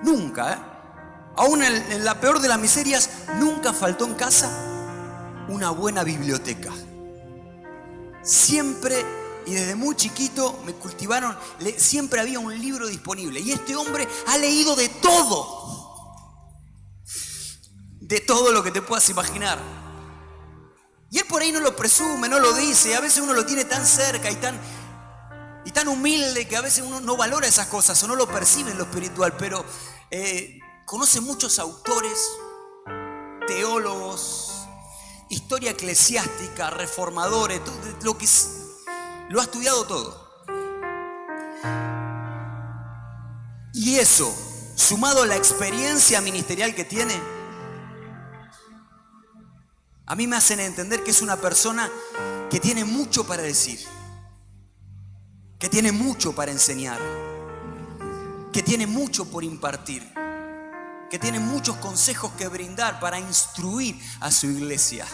Nunca, ¿eh? Aún en la peor de las miserias, nunca faltó en casa una buena biblioteca. Siempre, y desde muy chiquito me cultivaron, siempre había un libro disponible. Y este hombre ha leído de todo lo que te puedas imaginar. Y él por ahí no lo presume, no lo dice. A veces uno lo tiene tan cerca y tan humilde que a veces uno no valora esas cosas o no lo percibe en lo espiritual. Pero conoce muchos autores, teólogos, historia eclesiástica, reformadores, lo ha estudiado todo. Y eso, sumado a la experiencia ministerial que tiene, a mí me hacen entender que es una persona que tiene mucho para decir, que tiene mucho para enseñar, que tiene mucho por impartir, que tiene muchos consejos que brindar para instruir a su iglesia.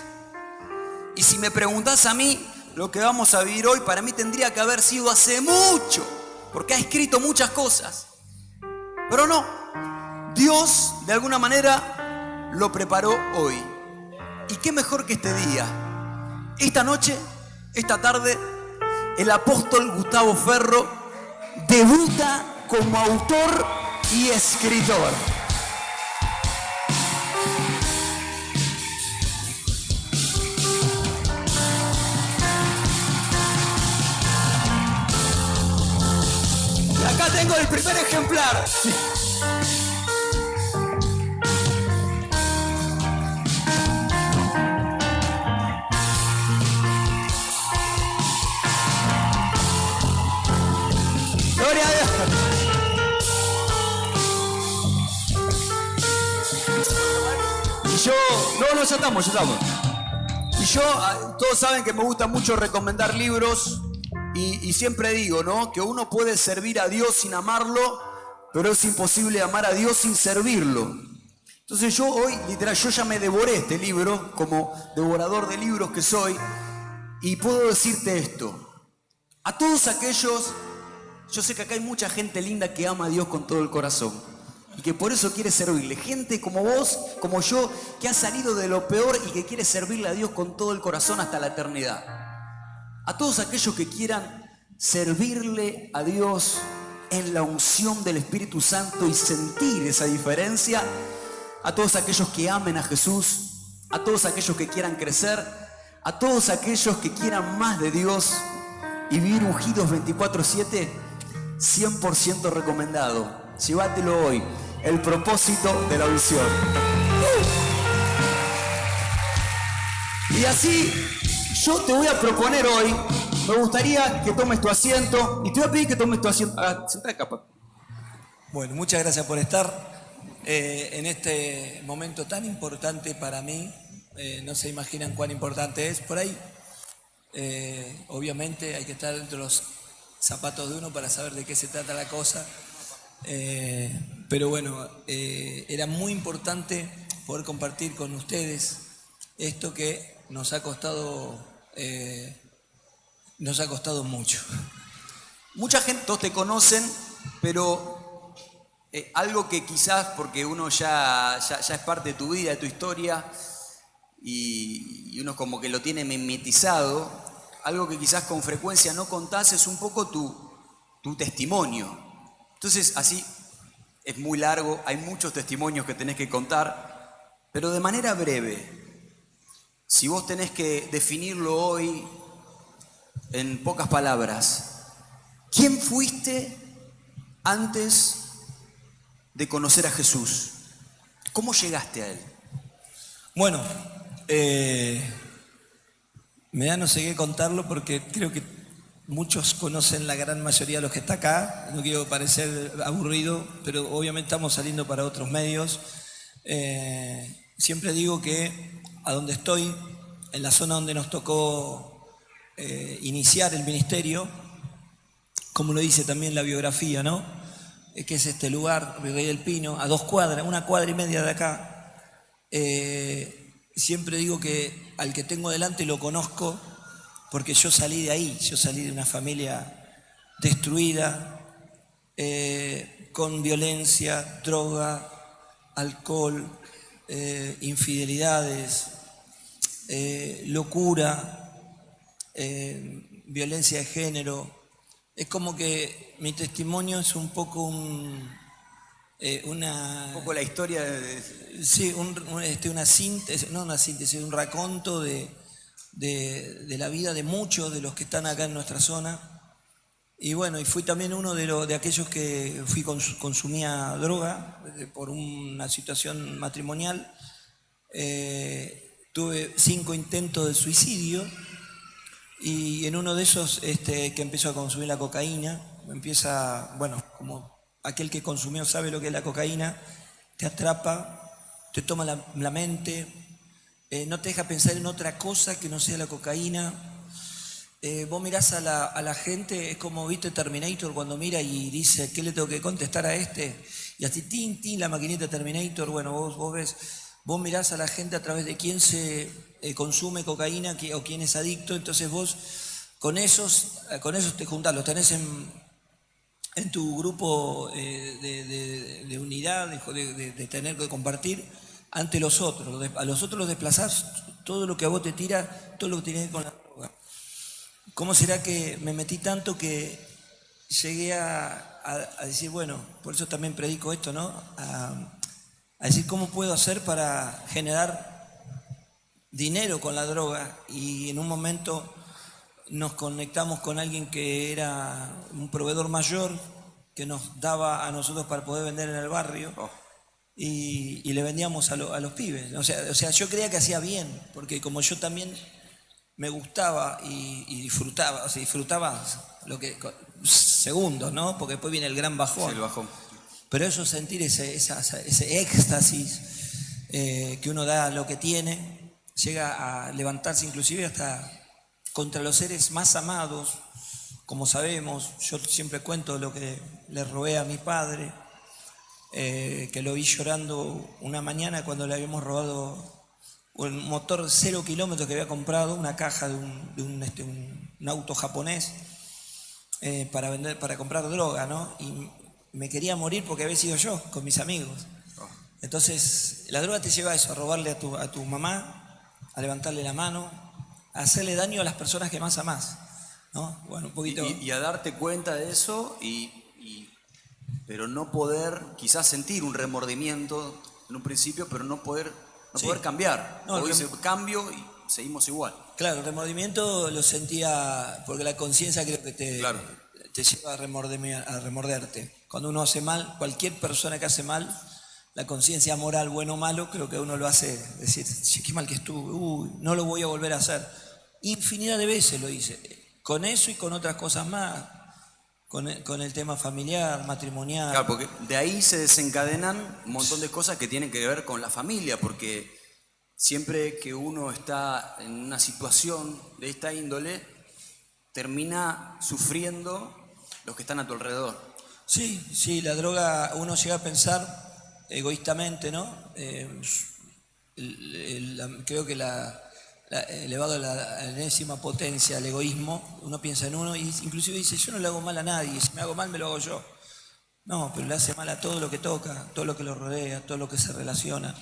Y si me preguntás a mí, lo que vamos a vivir hoy para mí tendría que haber sido hace mucho, porque ha escrito muchas cosas. Pero no, Dios de alguna manera lo preparó hoy. Y qué mejor que este día, esta noche, esta tarde, el apóstol Gustavo Ferro debuta como autor y escritor. Y acá tengo el primer ejemplar. Gloria a Dios. Y yo, no, ya estamos. Y yo, todos saben que me gusta mucho recomendar libros y siempre digo, ¿no? Que uno puede servir a Dios sin amarlo, pero es imposible amar a Dios sin servirlo. Entonces yo hoy, literal, yo ya me devoré este libro, como devorador de libros que soy, y puedo decirte esto. A todos aquellos, yo sé que acá hay mucha gente linda que ama a Dios con todo el corazón y que por eso quiere servirle. Gente como vos, como yo, que ha salido de lo peor y que quiere servirle a Dios con todo el corazón hasta la eternidad. A todos aquellos que quieran servirle a Dios en la unción del Espíritu Santo y sentir esa diferencia. A todos aquellos que amen a Jesús. A todos aquellos que quieran crecer. A todos aquellos que quieran más de Dios y vivir ungidos 24/7, 100% recomendado. Llévatelo hoy. El propósito de la visión. Y así, yo te voy a proponer hoy, me gustaría que tomes tu asiento, y te voy a pedir que tomes tu asiento. Sentate acá, papá. Bueno, muchas gracias por estar en este momento tan importante para mí. No se imaginan cuán importante es. Por ahí, obviamente, hay que estar dentro de los zapatos de uno para saber de qué se trata la cosa. Pero bueno, era muy importante poder compartir con ustedes esto que nos ha costado mucho. Mucha gente, todos te conocen, pero algo que quizás, porque uno ya es parte de tu vida, de tu historia, y uno como que lo tiene mimetizado, algo que quizás con frecuencia no contás es un poco tu testimonio. Entonces, así es muy largo, hay muchos testimonios que tenés que contar, pero de manera breve, si vos tenés que definirlo hoy en pocas palabras, ¿quién fuiste antes de conocer a Jesús? ¿Cómo llegaste a Él? Bueno, me da no sé qué contarlo porque creo que muchos conocen la gran mayoría de los que está acá. No quiero parecer aburrido, pero obviamente estamos saliendo para otros medios. Siempre digo que a donde estoy, en la zona donde nos tocó iniciar el ministerio, como lo dice también la biografía, ¿no? Que es este lugar, Virrey del Pino, a 2 cuadras, 1 cuadra y media de acá. Siempre digo que al que tengo delante lo conozco porque yo salí de ahí, yo salí de una familia destruida, con violencia, droga, alcohol, infidelidades, locura, violencia de género. Es como que mi testimonio es un poco una... Un poco la historia Sí, una síntesis, no una síntesis, un raconto de la vida de muchos de los que están acá en nuestra zona. Y bueno, y fui también uno de aquellos que consumía droga por una situación matrimonial. Tuve 5 intentos de suicidio y en uno de esos que empezó a consumir la cocaína, bueno, como aquel que consumió sabe lo que es la cocaína, te atrapa, te toma la mente, no te deja pensar en otra cosa que no sea la cocaína. Vos mirás a la gente, es como, viste, Terminator cuando mira y dice, ¿qué le tengo que contestar a este? Y así, tin, la maquinita Terminator. Bueno, vos mirás a la gente a través de quién se consume cocaína o quién es adicto, entonces vos con esos te juntás, los tenés en tu grupo de unidad, de tener que compartir ante los otros. A los otros los desplazás, todo lo que a vos te tira, todo lo que tenés con la droga. ¿Cómo será que me metí tanto que llegué a decir, bueno, por eso también predico esto, ¿no? A decir cómo puedo hacer para generar dinero con la droga? Y en un momento nos conectamos con alguien que era un proveedor mayor que nos daba a nosotros para poder vender en el barrio. Y le vendíamos a los pibes. O sea, yo creía que hacía bien, porque como yo también me gustaba y disfrutaba, o sea, disfrutaba lo que segundos, ¿no? Porque después viene el gran bajón. Sí, el bajón. Pero eso, sentir ese éxtasis que uno da a lo que tiene, llega a levantarse inclusive hasta contra los seres más amados, como sabemos. Yo siempre cuento lo que le robé a mi padre, que lo vi llorando una mañana cuando le habíamos robado un motor 0 kilómetros que había comprado, una caja de un auto japonés para comprar droga, ¿no? Y me quería morir porque había sido yo, con mis amigos. Entonces, la droga te lleva a eso, a robarle a tu mamá, a levantarle la mano, a hacerle daño a las personas que más amás, ¿no? Bueno, un poquito... Y a darte cuenta de eso, pero no poder, quizás sentir un remordimiento en un principio, pero no poder cambiar. No, o dice cambio y seguimos igual. Claro, el remordimiento lo sentía porque la conciencia creo que te lleva a remorderte. Cuando uno hace mal, cualquier persona que hace mal, la conciencia moral, bueno o malo, creo que uno lo hace decir, qué mal que estuve, no lo voy a volver a hacer. Infinidad de veces lo hice, con eso y con otras cosas más, con el tema familiar, matrimonial. Claro, porque de ahí se desencadenan un montón de cosas que tienen que ver con la familia, porque siempre que uno está en una situación de esta índole, termina sufriendo los que están a tu alrededor. Sí, la droga, uno llega a pensar egoístamente, ¿no? Creo que elevado a la enésima potencia, el egoísmo, uno piensa en uno y inclusive dice, yo no le hago mal a nadie, si me hago mal me lo hago yo. No, pero le hace mal a todo lo que toca, todo lo que lo rodea, todo lo que se relaciona.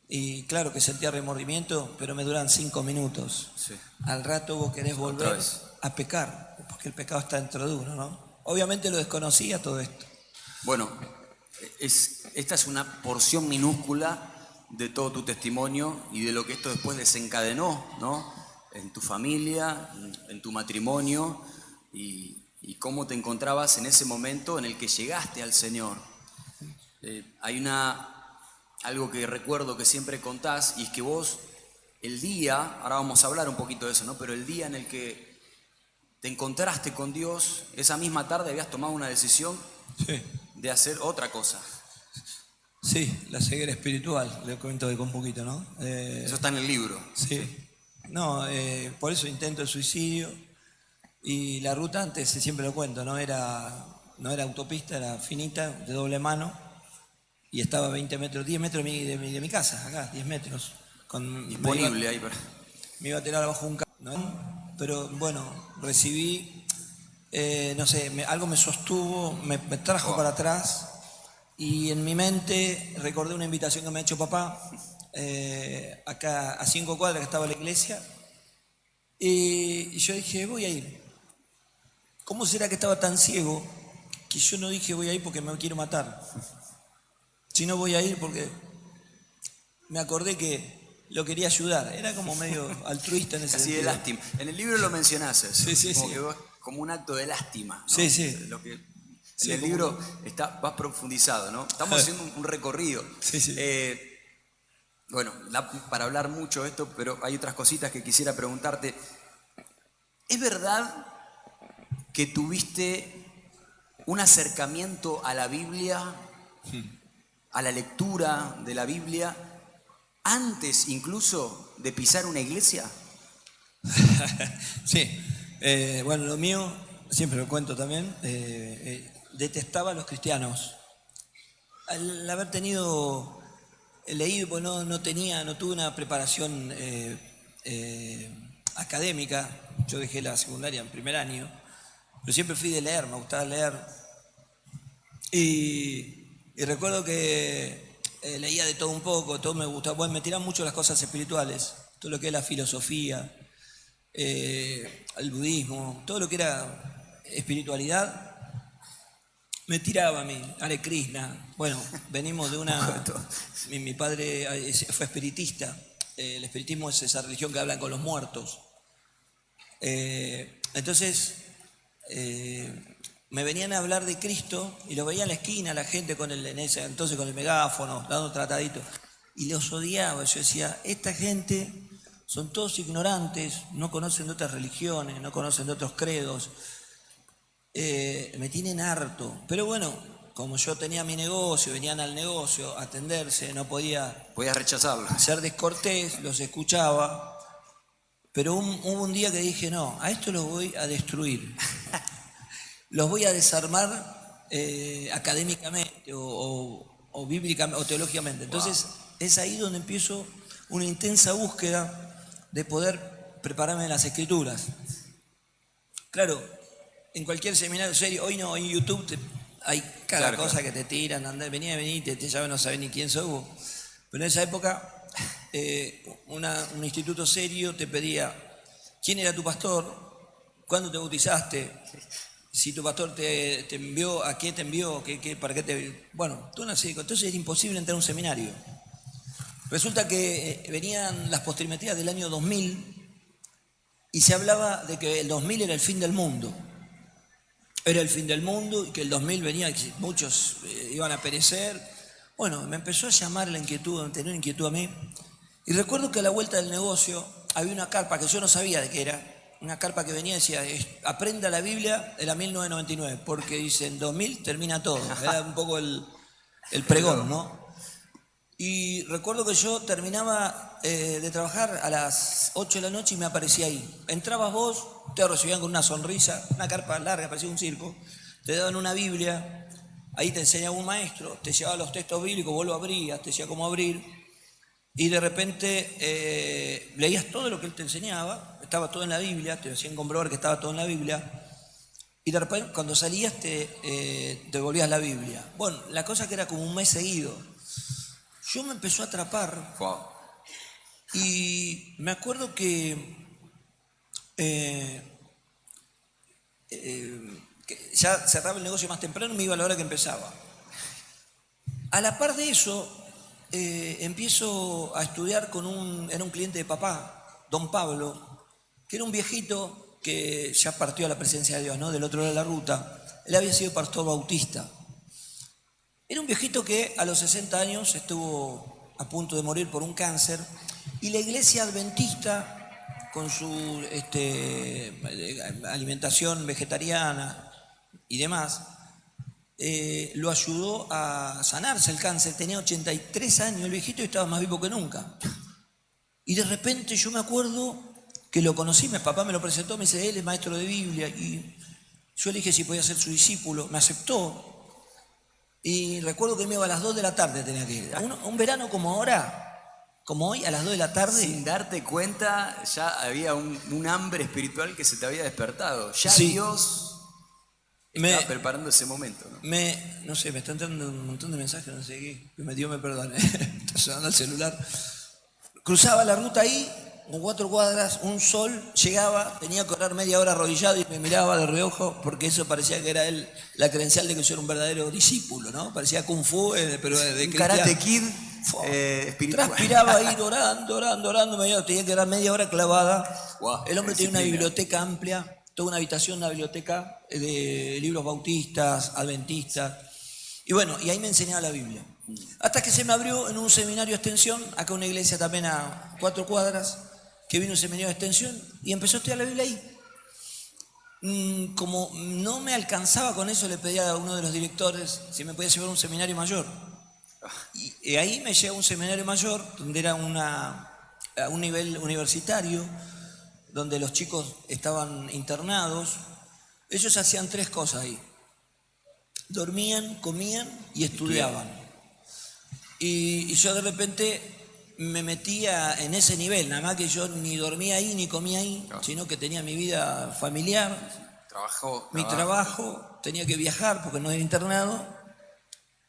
Y claro que sentía remordimiento, pero me duran 5 minutos. Sí. Al rato vos querés volver a pecar, porque el pecado está dentro de uno, ¿no? Obviamente lo desconocía todo esto. Bueno, esta es una porción minúscula de todo tu testimonio y de lo que esto después desencadenó, ¿no? En tu familia, en tu matrimonio y cómo te encontrabas en ese momento en el que llegaste al Señor. Hay algo que recuerdo que siempre contás y es que vos el día, ahora vamos a hablar un poquito de eso, ¿no? Pero el día en el que te encontraste con Dios, esa misma tarde habías tomado una decisión de hacer otra cosa. Sí, la ceguera espiritual, le comento un poquito, ¿no? Eso está en el libro. Sí. No, por eso intento el suicidio. Y la ruta antes, siempre lo cuento, no era autopista, era finita, de doble mano. Y estaba a 20 metros, 10 metros de mi casa, acá, 10 metros. Disponible ahí. Me iba a tirar abajo un carro, ¿no? Pero bueno, recibí, no sé, algo me sostuvo, me trajo para atrás. Y en mi mente recordé una invitación que me ha hecho papá, acá a 5 cuadras que estaba la iglesia, y yo dije, voy a ir. ¿Cómo será que estaba tan ciego que yo no dije voy a ir porque me quiero matar? Si no voy a ir porque me acordé que lo quería ayudar. Era como medio altruista en ese Así sentido. de lástima. En el libro lo mencionás eso. Sí. Como un acto de lástima, ¿no? Sí. Lo que, Sí, en el como libro vas profundizado, ¿no? Estamos haciendo un recorrido. Sí. Bueno, para hablar mucho de esto, pero hay otras cositas que quisiera preguntarte. ¿Es verdad que tuviste un acercamiento a la Biblia, a la lectura de la Biblia, antes incluso de pisar una iglesia? Sí. Bueno, lo mío, siempre lo cuento también, detestaba a los cristianos. Al haber leído, pues no tuve una preparación académica. Yo dejé la secundaria en primer año, pero siempre fui de leer, me gustaba leer. Y recuerdo que leía de todo un poco, todo me gustaba. Bueno, me tiraban mucho las cosas espirituales, todo lo que es la filosofía, el budismo, todo lo que era espiritualidad. Me tiraba a mí, Hare Krishna. Bueno, venimos de una... Mi padre fue espiritista. El espiritismo es esa religión que habla con los muertos. Entonces, me venían a hablar de Cristo y lo veía en la esquina, la gente en ese entonces con el megáfono, dando trataditos. Y los odiaba. Yo decía, esta gente son todos ignorantes, no conocen de otras religiones, no conocen de otros credos. Me tienen harto. Pero bueno, como yo tenía mi negocio, venían al negocio a atenderse, no podía rechazarlo. Ser descortés, los escuchaba. Pero hubo un día que dije, no, a esto los voy a destruir. Los voy a desarmar académicamente o bíblicamente o teológicamente. Entonces es ahí donde empiezo una intensa búsqueda de poder prepararme en las escrituras. Claro, en cualquier seminario serio, hoy no, en YouTube hay cada cosa que te tiran, andá, vení, te ya no sabes ni quién sos vos. Pero en esa época, un instituto serio te pedía quién era tu pastor, cuándo te bautizaste, si tu pastor te envió, a qué te envió, para qué te... Bueno, tú no sé, entonces era imposible entrar a un seminario. Resulta que venían las postrimerías del año 2000 y se hablaba de que el 2000 era el fin del mundo. Era el fin del mundo y que el 2000 venía, y muchos iban a perecer. Bueno, me empezó a llamar la inquietud, a tener inquietud a mí. Y recuerdo que a la vuelta del negocio había una carpa que yo no sabía de qué era. Una carpa que venía y decía, aprenda la Biblia, era 1999, porque dice, en 2000 termina todo. Era un poco el pregón, ¿no? Y recuerdo que yo terminaba de trabajar a las 8 de la noche y me aparecía ahí. Entrabas vos, te recibían con una sonrisa, una carpa larga, parecía un circo, te daban una Biblia, ahí te enseñaba un maestro, te llevaba los textos bíblicos, vos lo abrías, te decía cómo abrir, y de repente leías todo lo que él te enseñaba, estaba todo en la Biblia, te hacían comprobar que estaba todo en la Biblia, y de repente cuando salías te devolvías la Biblia. Bueno, la cosa que era como un mes seguido. Yo me empezó a atrapar. Wow. Y me acuerdo que ya cerraba el negocio más temprano y me iba a la hora que empezaba. A la par de eso, empiezo a estudiar era un cliente de papá, don Pablo, que era un viejito que ya partió a la presencia de Dios, ¿no? Del otro lado de la ruta. Él había sido pastor bautista. Era un viejito que a los 60 años estuvo a punto de morir por un cáncer y la iglesia adventista, con su alimentación vegetariana y demás, lo ayudó a sanarse el cáncer. Tenía 83 años el viejito y estaba más vivo que nunca. Y de repente yo me acuerdo que lo conocí, mi papá me lo presentó, me dice, él es maestro de Biblia, y yo le dije si podía ser su discípulo, me aceptó. Y recuerdo que me iba a las 2 de la tarde, tenía que ir. Un verano como ahora, como hoy, a las 2 de la tarde. Sin darte cuenta, ya había un hambre espiritual que se te había despertado. Ya sí. Dios estaba preparando ese momento, ¿no? No sé, me están dando un montón de mensajes, no sé qué. Que Dios me perdone. Está sonando el celular. Cruzaba la ruta ahí, con 4 cuadras, un sol, llegaba, tenía que orar media hora arrodillado y me miraba de reojo porque eso parecía que era él, la credencial de que yo era un verdadero discípulo, ¿no? Parecía Kung Fu, pero de un Karate Kid espiritual. Transpiraba a ir orando, tenía que dar media hora clavada. Wow, el hombre tenía una biblioteca amplia, toda una habitación, una biblioteca de libros bautistas, adventistas. Y bueno, y ahí me enseñaba la Biblia. Hasta que se me abrió en un seminario de extensión, acá una iglesia también a 4 cuadras, que vino un seminario de extensión y empezó a estudiar la Biblia ahí. Como no me alcanzaba con eso, le pedía a uno de los directores si me podía llevar a un seminario mayor. Y ahí me llevó a un seminario mayor, donde era a un nivel universitario, donde los chicos estaban internados. Ellos hacían 3 cosas ahí: dormían, comían y estudiaban. Y yo de repente me metía en ese nivel, nada más que yo ni dormía ahí ni comía ahí, sino que tenía mi vida familiar, mi trabajo, tenía que viajar porque no era internado,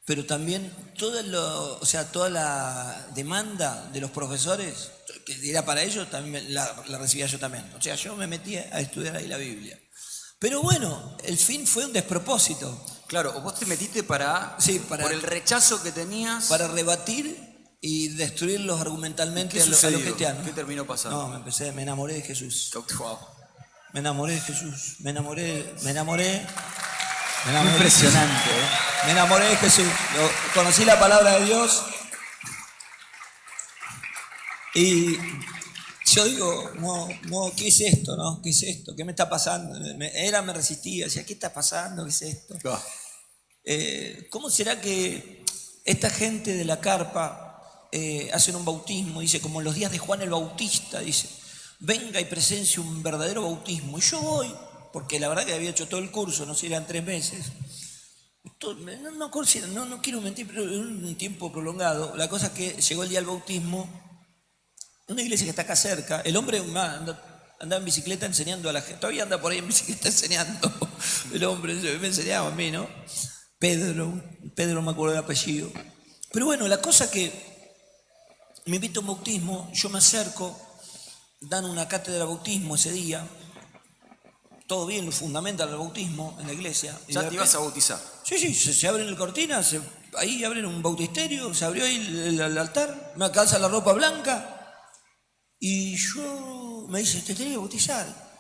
pero también toda la demanda de los profesores, que era para ellos, también la recibía yo también. O sea, yo me metía a estudiar ahí la Biblia. Pero bueno, el fin fue un despropósito. Claro, vos te metiste por el rechazo que tenías. Para rebatir y destruirlos argumentalmente a los cristianos. ¿Qué terminó pasando? No, me enamoré de Jesús. Wow. Me enamoré de Jesús. Me enamoré. Impresionante, Me enamoré de Jesús. Conocí la palabra de Dios. Y yo digo, no, ¿qué es esto? No? ¿Qué es esto? ¿Qué me está pasando? Me resistía, decía, ¿qué está pasando? ¿Qué es esto? ¿Cómo será que esta gente de la carpa hacen un bautismo? Dice, como en los días de Juan el Bautista, dice, venga y presencie un verdadero bautismo. Y yo voy, porque la verdad que había hecho todo el curso, no sé, eran 3 meses. No quiero mentir, pero en un tiempo prolongado. La cosa es que llegó el día del bautismo, una iglesia que está acá cerca. El hombre andaba en bicicleta enseñando a la gente. Todavía anda por ahí en bicicleta enseñando. El hombre me enseñaba a mí, ¿no? Pedro me acuerdo del apellido. Pero bueno, la cosa que me invita a un bautismo, yo me acerco, dan una cátedra de bautismo ese día, todo bien, lo fundamental del bautismo en la iglesia. ¿Ya te ibas a bautizar? Sí, se abren el cortina, ahí abren un bautisterio, se abrió ahí el altar, me calza la ropa blanca y me dice, te tenés que bautizar.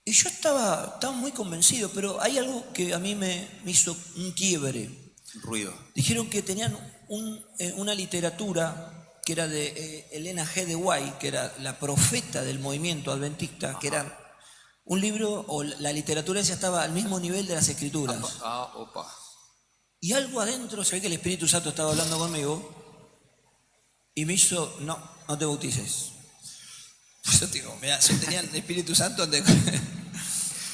Y yo estaba muy convencido, pero hay algo que a mí me hizo un quiebre. Ruido. Dijeron que tenían una literatura que era de Elena G. de White, que era la profeta del movimiento adventista. Ajá. Que era un libro, o la literatura esa estaba al mismo nivel de las escrituras. Opa. Y algo adentro, se ve que el Espíritu Santo estaba hablando conmigo y me hizo, no te bautices. Yo digo, mirá, yo tenía el Espíritu Santo donde...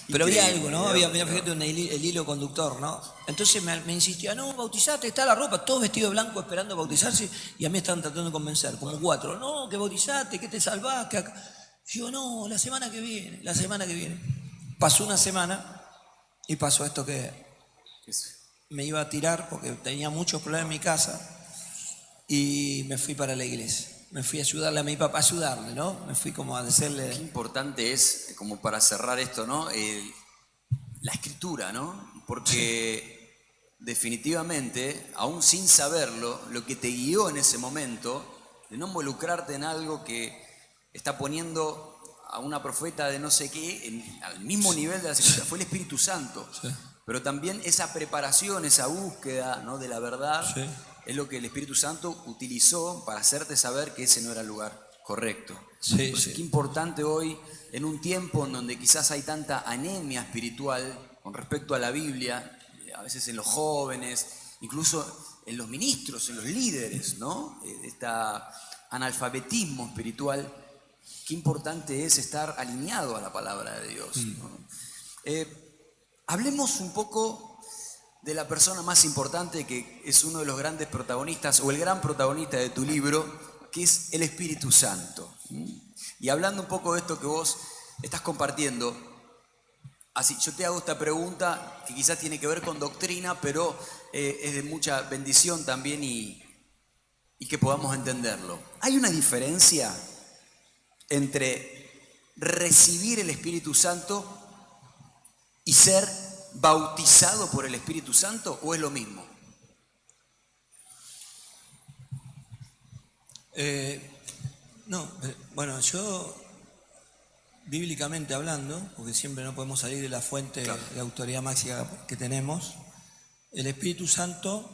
Pero había algo, ¿no? Fíjate, el hilo conductor, ¿no? Entonces me insistía, no, bautizate, está la ropa, todo vestido de blanco esperando bautizarse, y a mí estaban tratando de convencer, como 4, no, que bautizate, que te salvás, que acá. Yo, no, la semana que viene. Pasó una semana y pasó esto que me iba a tirar porque tenía muchos problemas en mi casa y me fui para la iglesia. Me fui a ayudarle a mi papá, ¿no? Me fui como a decirle... Qué importante es, como para cerrar esto, ¿no? La escritura, ¿no? Porque definitivamente, aún sin saberlo, lo que te guió en ese momento, de no involucrarte en algo que está poniendo a una profeta de no sé qué al mismo nivel de la escritura, fue el Espíritu Santo. Sí. Pero también esa preparación, esa búsqueda, ¿no? De la verdad... Sí. Es lo que el Espíritu Santo utilizó para hacerte saber que ese no era el lugar correcto. Sí. Qué importante hoy, en un tiempo en donde quizás hay tanta anemia espiritual con respecto a la Biblia, a veces en los jóvenes, incluso en los ministros, en los líderes, ¿no? Este analfabetismo espiritual, qué importante es estar alineado a la palabra de Dios, ¿no? Hablemos un poco de la persona más importante, que es uno de los grandes protagonistas, o el gran protagonista de tu libro, que es el Espíritu Santo. Y hablando un poco de esto que vos estás compartiendo, Así, yo te hago esta pregunta que quizás tiene que ver con doctrina, pero es de mucha bendición también y que podamos entenderlo. ¿Hay una diferencia entre recibir el Espíritu Santo y ser bautizado por el Espíritu Santo, o es lo mismo? Bueno, yo, bíblicamente hablando, porque siempre no podemos salir de la fuente de autoridad máxima que tenemos, el Espíritu Santo,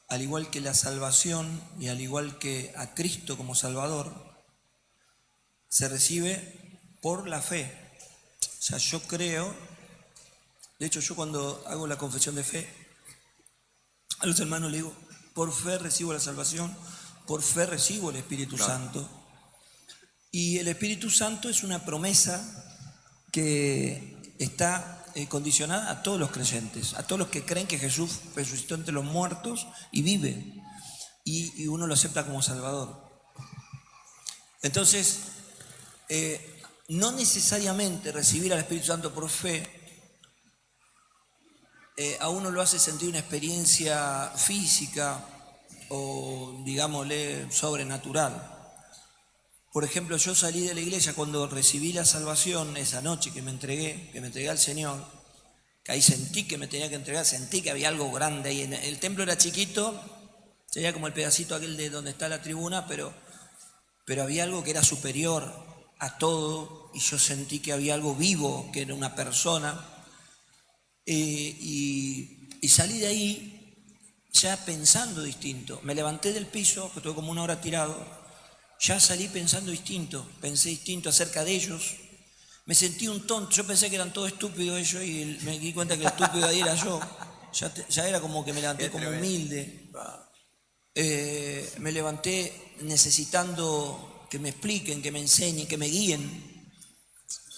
al igual que la salvación y al igual que a Cristo como Salvador, se recibe por la fe. O sea, yo creo, de hecho yo cuando hago la confesión de fe, a los hermanos les digo, por fe recibo la salvación, por fe recibo el Espíritu Santo. Y el Espíritu Santo es una promesa que está condicionada a todos los creyentes, a todos los que creen que Jesús resucitó entre los muertos y vive, y uno lo acepta como Salvador. Entonces, no necesariamente recibir al Espíritu Santo por fe a uno lo hace sentir una experiencia física o, digámosle, sobrenatural. Por ejemplo, yo salí de la iglesia cuando recibí la salvación esa noche que me entregué al Señor, que ahí sentí que me tenía que entregar, sentí que había algo grande ahí. El templo era chiquito, sería como el pedacito aquel de donde está la tribuna, pero había algo que era superior a todo, y yo sentí que había algo vivo, que era una persona, y salí de ahí ya pensando distinto. Me levanté del piso, que estuve como una hora tirado, ya salí pensando distinto, pensé distinto acerca de ellos. Me sentí un tonto, yo pensé que eran todos estúpidos ellos y me di cuenta que el estúpido ahí era yo. Ya era como que me levanté como humilde. Me levanté necesitando que me expliquen, que me enseñen, que me guíen.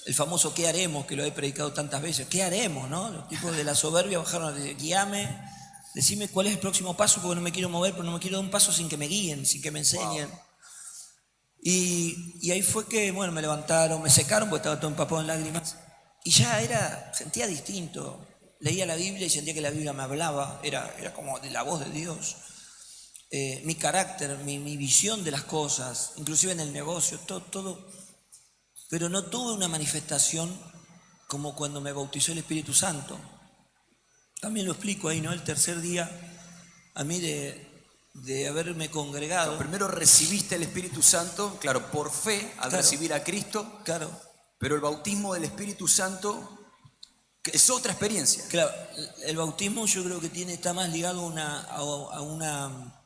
El famoso ¿qué haremos? Que lo he predicado tantas veces. ¿Qué haremos? ¿No? Los tipos de la soberbia bajaron a decir, guíame, decime cuál es el próximo paso, porque no me quiero mover, pero no me quiero dar un paso sin que me guíen, sin que me enseñen. Wow. Y ahí fue que, bueno, me levantaron, me secaron porque estaba todo empapado en lágrimas. Y ya sentía distinto. Leía la Biblia y sentía que la Biblia me hablaba, era como de la voz de Dios. Mi carácter, mi visión de las cosas, inclusive en el negocio, todo. Pero no tuve una manifestación como cuando me bautizó el Espíritu Santo. También lo explico ahí, ¿no? El tercer día, a mí de haberme congregado. Claro, primero recibiste el Espíritu Santo, claro, por fe, al recibir a Cristo. Claro. Pero el bautismo del Espíritu Santo es otra experiencia. Claro, el bautismo yo creo que está más ligado a una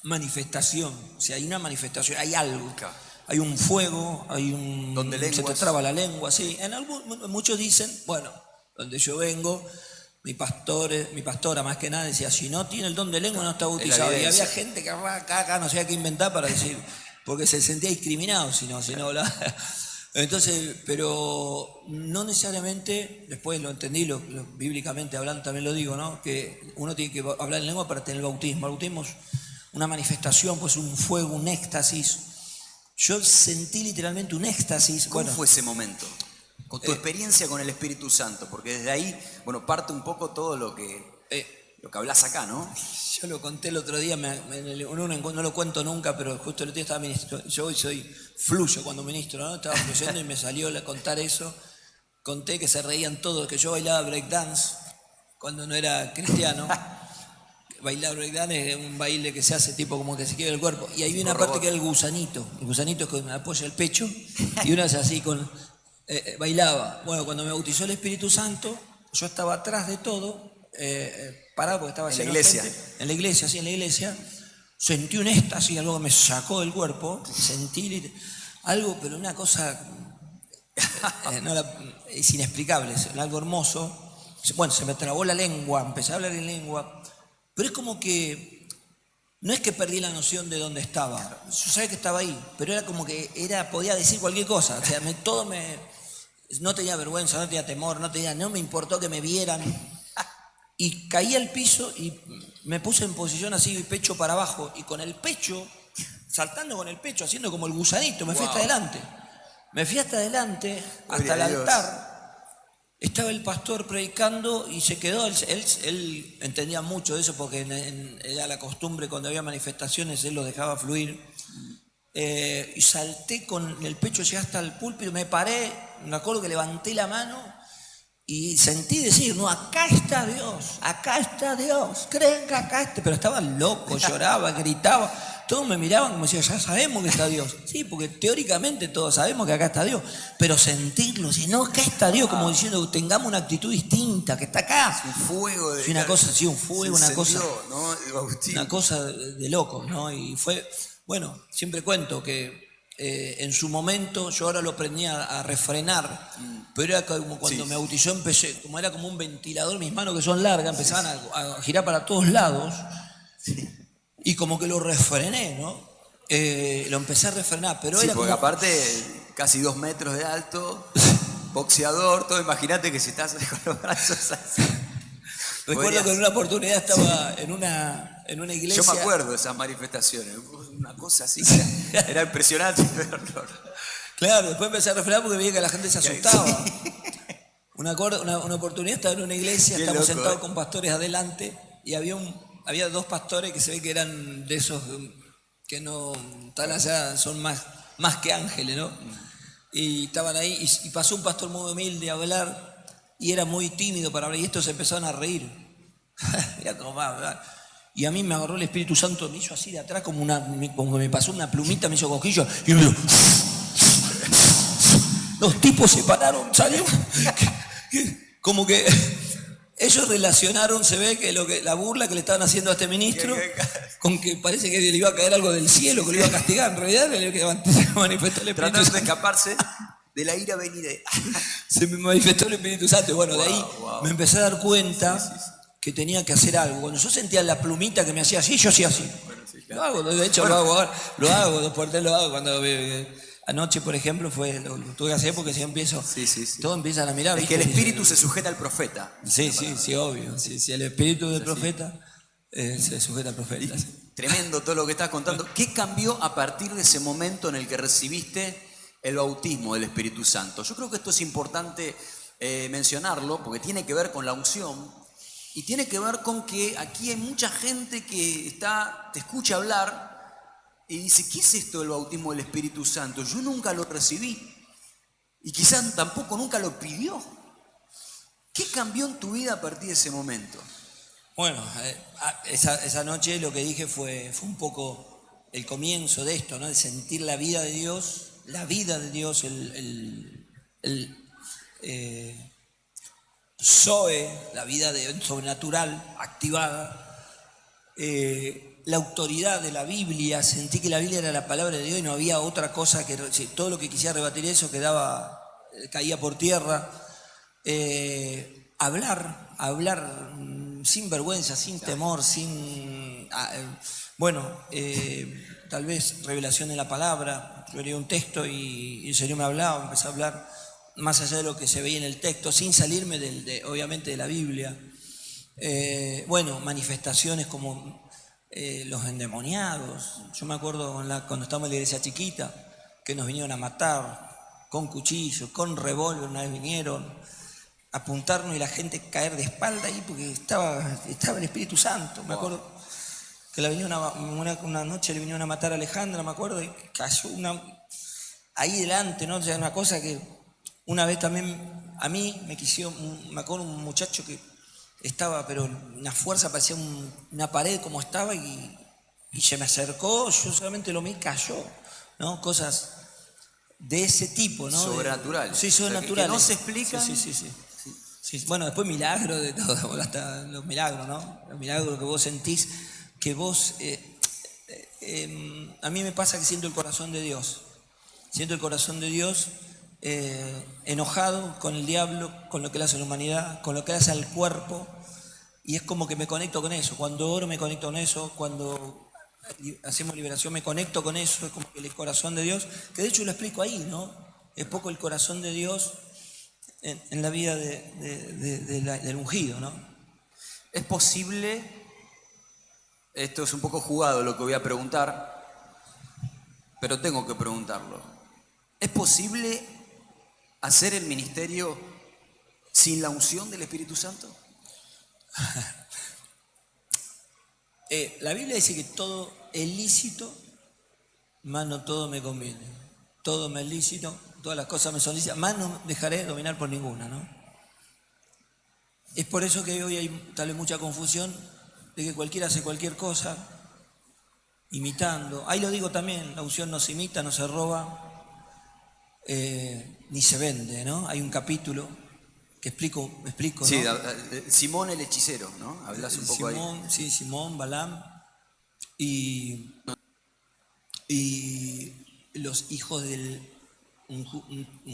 manifestación. O sea, hay una manifestación, hay algo. Claro. Hay un fuego, hay un... Donde se te traba la lengua, sí. Muchos dicen, bueno, donde yo vengo, mi pastora más que nada decía, si no tiene el don de lengua no está bautizado. Y había gente que acá no sabía qué inventar para decir, porque se sentía discriminado si no hablaba. Entonces, pero no necesariamente, después lo entendí, bíblicamente hablando también lo digo, ¿no? Que uno tiene que hablar en lengua para tener el bautismo. El bautismo es una manifestación, pues un fuego, un éxtasis. Yo sentí literalmente un éxtasis. ¿Cómo fue ese momento? Con tu experiencia con el Espíritu Santo, porque desde ahí, bueno, parte un poco todo lo que hablas acá, ¿no? Yo lo conté el otro día, no lo cuento nunca, pero justo el otro día estaba ministrando. Yo hoy fluyo cuando ministro, ¿no? Estaba fluyendo y me salió a contar eso. Conté que se reían todos, que yo bailaba breakdance cuando no era cristiano. Bailar breakdance es un baile que se hace tipo como que se quiebra el cuerpo. Y hay una parte que era el gusanito. El gusanito es cuando me apoya el pecho y uno hace así con... bailaba. Bueno, cuando me bautizó el Espíritu Santo, yo estaba atrás de todo, parado porque estaba en la iglesia. En la iglesia, sí, en la iglesia. Sentí un éxtasis, algo que me sacó del cuerpo. Sentí algo, pero una cosa es inexplicable, es algo hermoso. Bueno, se me trabó la lengua, empecé a hablar en lengua. Pero es como que, no es que perdí la noción de dónde estaba. Yo sabía que estaba ahí, pero era como que podía decir cualquier cosa. O sea, no tenía vergüenza, no tenía temor, no me importó que me vieran. Y caí al piso y me puse en posición así, pecho para abajo, y con el pecho, saltando con el pecho, haciendo como el gusanito, me fui hasta adelante. Me fui hasta adelante, hasta el altar. Estaba el pastor predicando y se quedó, él entendía mucho de eso porque era la costumbre cuando había manifestaciones, él lo dejaba fluir. Y salté con el pecho, llegué hasta el púlpito, me paré, me acuerdo que levanté la mano y sentí decir, no, acá está Dios, creen que acá está, pero estaba loco, lloraba, gritaba. Todos me miraban como decían, ya sabemos que está Dios. Sí, porque teóricamente todos sabemos que acá está Dios, pero sentirlo, si no, acá está Dios, como diciendo, tengamos una actitud distinta, que está acá. Un fuego de... Sí, una cosa, sí, un fuego, una cosa, ¿no? una cosa de locos, ¿no? Y fue, bueno, siempre cuento que en su momento yo ahora lo aprendí a refrenar, pero era como cuando me bautizó empecé, como era como un ventilador, mis manos que son largas, empezaban a girar para todos lados. Y como que lo refrené, ¿no? Lo empecé a refrenar, pero era porque como... aparte, casi 2 metros de alto, boxeador, todo, imagínate que si estás con los brazos así. Recuerdo que en una oportunidad estaba en una iglesia... Yo me acuerdo de esas manifestaciones, una cosa así, era impresionante verlo. Claro, después empecé a refrenar porque veía que la gente se asustaba. Una oportunidad estaba en una iglesia, estábamos sentados con pastores adelante y había 2 pastores que se ve que eran de esos que no están allá, son más que ángeles, ¿no? Y estaban ahí y pasó un pastor muy humilde a hablar y era muy tímido para hablar y estos se empezaron a reír. Era como más, y a mí me agarró el Espíritu Santo, me hizo así de atrás como que me pasó una plumita, me hizo cosquillo y me dijo, los tipos se pararon, salió como que ellos relacionaron, se ve que la burla que le estaban haciendo a este ministro con que parece que le iba a caer algo del cielo, que lo iba a castigar. En realidad se manifestó el Espíritu Santo. Tratando de escaparse de la ira venida. Se me manifestó el Espíritu Santo. Bueno, de ahí me empecé a dar cuenta que tenía que hacer algo. Cuando yo sentía la plumita que me hacía así, yo hacía así. Bueno, sí, claro. Lo hago, de hecho lo hago ahora. Lo hago, después lo hago. Cuando anoche, por ejemplo, lo tuve que hacer porque si empiezo, todos empiezan a mirar. Es que el espíritu se sujeta al profeta. Sí, obvio. Sí, el espíritu del profeta se sujeta al profeta. Tremendo todo lo que estás contando. ¿Qué cambió a partir de ese momento en el que recibiste el bautismo del Espíritu Santo? Yo creo que esto es importante mencionarlo porque tiene que ver con la unción y tiene que ver con que aquí hay mucha gente que te escucha hablar y dice, ¿qué es esto del bautismo del Espíritu Santo? Yo nunca lo recibí y quizás tampoco nunca lo pidió. ¿Qué cambió en tu vida a partir de ese momento? Bueno, esa noche lo que dije fue un poco el comienzo de esto, ¿no? De sentir la vida de Dios, Zoe, la vida sobrenatural, activada. La autoridad de la Biblia, sentí que la Biblia era la palabra de Dios y no había otra cosa que todo lo que quisiera rebatir eso caía por tierra. Hablar sin vergüenza, sin temor, tal vez revelación de la palabra. Yo leí un texto y el Señor me hablaba, empecé a hablar más allá de lo que se veía en el texto, sin salirme obviamente de la Biblia. Manifestaciones como los endemoniados. Yo me acuerdo cuando estábamos en la iglesia chiquita, que nos vinieron a matar con cuchillos, con revólver, una vez vinieron a apuntarnos y la gente caer de espalda ahí porque estaba el Espíritu Santo. Me acuerdo que una noche le vinieron a matar a Alejandra, me acuerdo, y cayó ahí delante, ¿no? O sea, una cosa que una vez también a mí me acuerdo un muchacho que estaba, pero una fuerza, parecía una pared como estaba y se me acercó, yo solamente lo vi y cayó, ¿no? Cosas de ese tipo, ¿no? Sobrenaturales. Sí, sobrenaturales. Que no se explican. Sí. Bueno, después milagros de todo, hasta los milagros, ¿no? Los milagros que vos sentís, que vos... a mí me pasa que siento el corazón de Dios. Siento el corazón de Dios enojado con el diablo, con lo que le hace a la humanidad, con lo que le hace al cuerpo, y es como que me conecto con eso. Cuando oro me conecto con eso, cuando hacemos liberación me conecto con eso, es como que el corazón de Dios, que de hecho lo explico ahí, ¿no? Es poco el corazón de Dios en la vida del ungido, ¿no? Es posible, esto es un poco jugado lo que voy a preguntar, pero tengo que preguntarlo. ¿Es posible hacer el ministerio sin la unción del Espíritu Santo? La Biblia dice que todo es lícito, mas no todo me conviene. Todo me es lícito, todas las cosas me son lícitas, más no dejaré de dominar por ninguna, ¿no? Es por eso que hoy hay tal vez mucha confusión de que cualquiera hace cualquier cosa, imitando. Ahí lo digo también, la unción no se imita, no se roba, ni se vende, ¿no? Hay un capítulo que explico, Sí, ¿no? Simón el hechicero, ¿no? Hablas un poco Simón, ahí. sí, Simón, Balaam y los hijos del un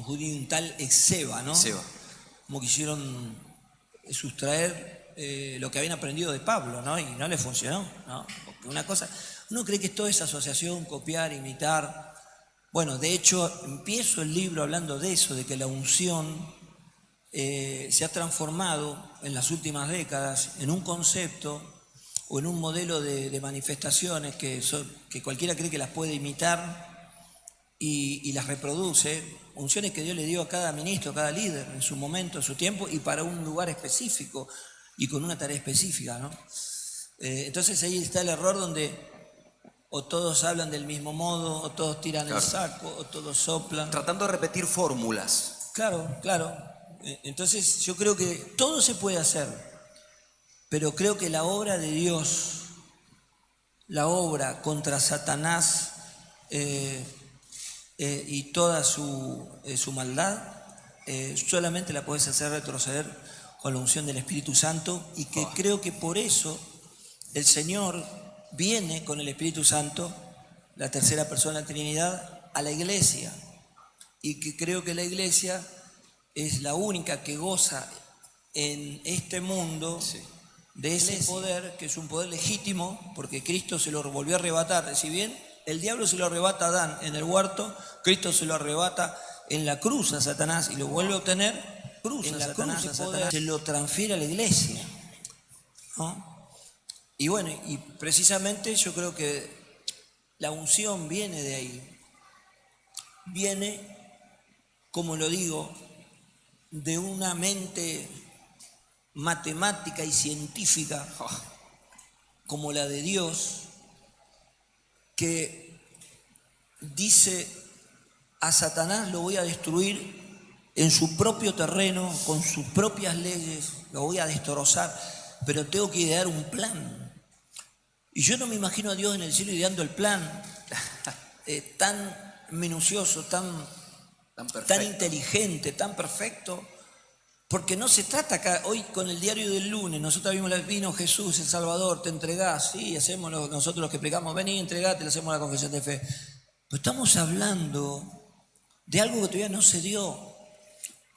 judío, un tal Seba, ¿no? Seba. Como quisieron sustraer lo que habían aprendido de Pablo, ¿no? Y no les funcionó, ¿no? Porque una cosa, uno cree que todo es asociación, copiar, imitar. Bueno, de hecho, empiezo el libro hablando de eso, de que la unción se ha transformado en las últimas décadas en un concepto o en un modelo de manifestaciones que cualquiera cree que las puede imitar y las reproduce, unciones que Dios le dio a cada ministro, a cada líder en su momento, en su tiempo y para un lugar específico y con una tarea específica, ¿no? Entonces ahí está el error donde o todos hablan del mismo modo, o todos tiran el saco, o todos soplan. Tratando de repetir fórmulas. Claro, claro. Entonces yo creo que todo se puede hacer, pero creo que la obra de Dios, la obra contra Satanás y toda su maldad, solamente la puedes hacer retroceder con la unción del Espíritu Santo, y que creo que por eso el Señor viene con el Espíritu Santo, la tercera persona de la Trinidad, a la iglesia, y que creo que la iglesia es la única que goza en este mundo de ese poder, que es un poder legítimo, porque Cristo se lo volvió a arrebatar. Si bien el diablo se lo arrebata a Adán en el huerto, Cristo se lo arrebata en la cruz a Satanás y lo vuelve a obtener en la cruz a Satanás, se lo transfiere a la iglesia, ¿no? Y bueno, y precisamente yo creo que la unción viene de ahí, viene, como lo digo, de una mente matemática y científica como la de Dios, que dice: a Satanás lo voy a destruir en su propio terreno, con sus propias leyes, lo voy a destrozar, pero tengo que idear un plan. Y yo no me imagino a Dios en el cielo ideando el plan tan minucioso, tan inteligente, tan perfecto, porque no se trata acá, hoy con el diario del lunes, nosotros vino Jesús, el Salvador, te entregás, sí, hacemos nosotros los que predicamos, vení, entregate, le hacemos la confesión de fe. Pero estamos hablando de algo que todavía no se dio,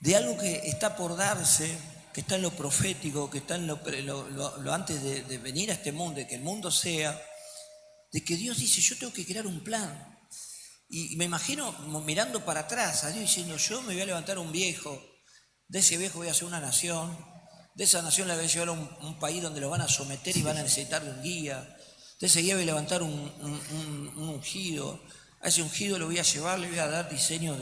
de algo que está por darse, que está en lo profético, que está en lo antes de venir a este mundo, de que el mundo sea, de que Dios dice: yo tengo que crear un plan. Y me imagino mirando para atrás a Dios diciendo: yo me voy a levantar un viejo, de ese viejo voy a hacer una nación, de esa nación la voy a llevar a un país donde lo van a someter y van a necesitar de un guía, de ese guía voy a levantar un ungido, a ese ungido lo voy a llevar, le voy a dar diseños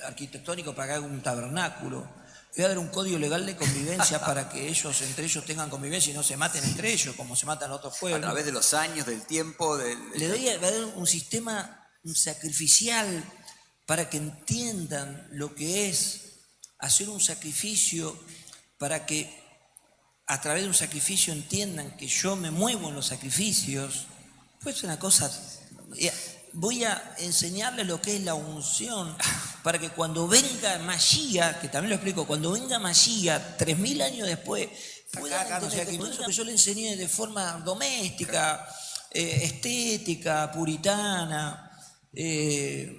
arquitectónicos para que haga un tabernáculo, voy a dar un código legal de convivencia para que entre ellos tengan convivencia y no se maten entre ellos como se matan otros pueblos. A través de los años, del tiempo. Le voy a dar un sistema sacrificial para que entiendan lo que es hacer un sacrificio, para que a través de un sacrificio entiendan que yo me muevo en los sacrificios. Pues una cosa, voy a enseñarles lo que es la unción, para que cuando venga Mashiach, que también lo explico, cuando venga Mashiach 3000 años después, puedan entender que todo eso que yo le enseñé de forma doméstica, estética, puritana, de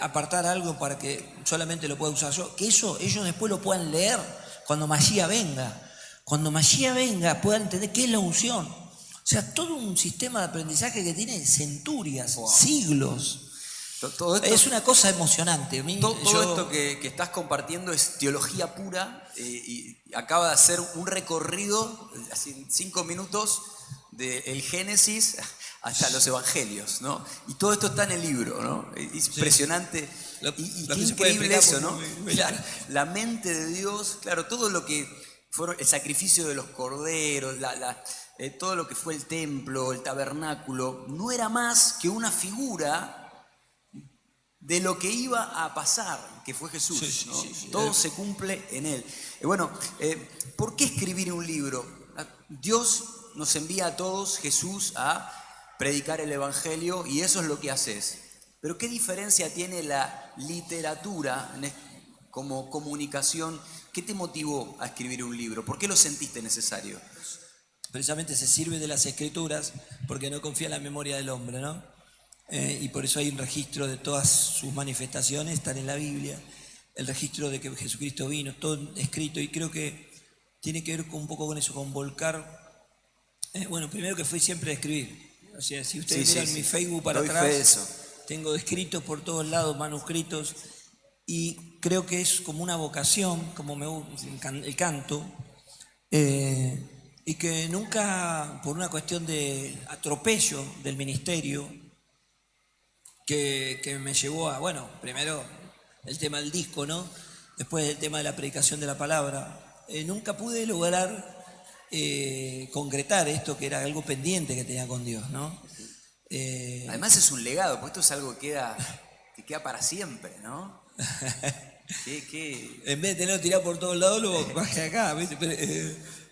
apartar algo para que solamente lo pueda usar yo, que eso ellos después lo puedan leer cuando Mashiach venga. Cuando Mashiach venga puedan entender qué es la unción. O sea, todo un sistema de aprendizaje que tiene centurias, siglos. Todo esto, es una cosa emocionante. Todo esto que estás compartiendo es teología pura, y acaba de hacer un recorrido, así, en 5 minutos, del Génesis hasta los evangelios, ¿no? Y todo esto está en el libro, ¿no? Es impresionante. Y Lo qué que se puede increíble explicar eso, ¿no? muy Claro, largo. la mente de Dios, claro, todo lo que fueron el sacrificio de los corderos, todo lo que fue el templo, el tabernáculo, no era más que una figura de lo que iba a pasar, que fue Jesús, Sí, sí, ¿no? sí, sí. Todo se cumple en Él. Bueno, ¿por qué escribir un libro? Dios nos envía a todos, Jesús, a predicar el Evangelio y eso es lo que haces. Pero ¿qué diferencia tiene la literatura como comunicación? ¿Qué te motivó a escribir un libro? ¿Por qué lo sentiste necesario? Precisamente se sirve de las escrituras porque no confía en la memoria del hombre, ¿no? Y por eso hay un registro de todas sus manifestaciones, están en la Biblia, el registro de que Jesucristo vino, todo escrito, y creo que tiene que ver un poco con eso, con volcar. Bueno, primero que fui siempre a escribir. O sea, si ustedes miran mi Facebook para Doy fe atrás, de eso. tengo escritos por todos lados, manuscritos, y creo que es como una vocación, como me gusta el canto, y que nunca, por una cuestión de atropello del ministerio, que me llevó a, bueno, primero el tema del disco, ¿no? Después el tema de la predicación de la palabra. Nunca pude lograr concretar esto que era algo pendiente que tenía con Dios, ¿no? Además es un legado, porque esto es algo que queda para siempre, ¿no? En vez de tenerlo tirado por todos lados, lo bajé acá, ¿viste? Pero,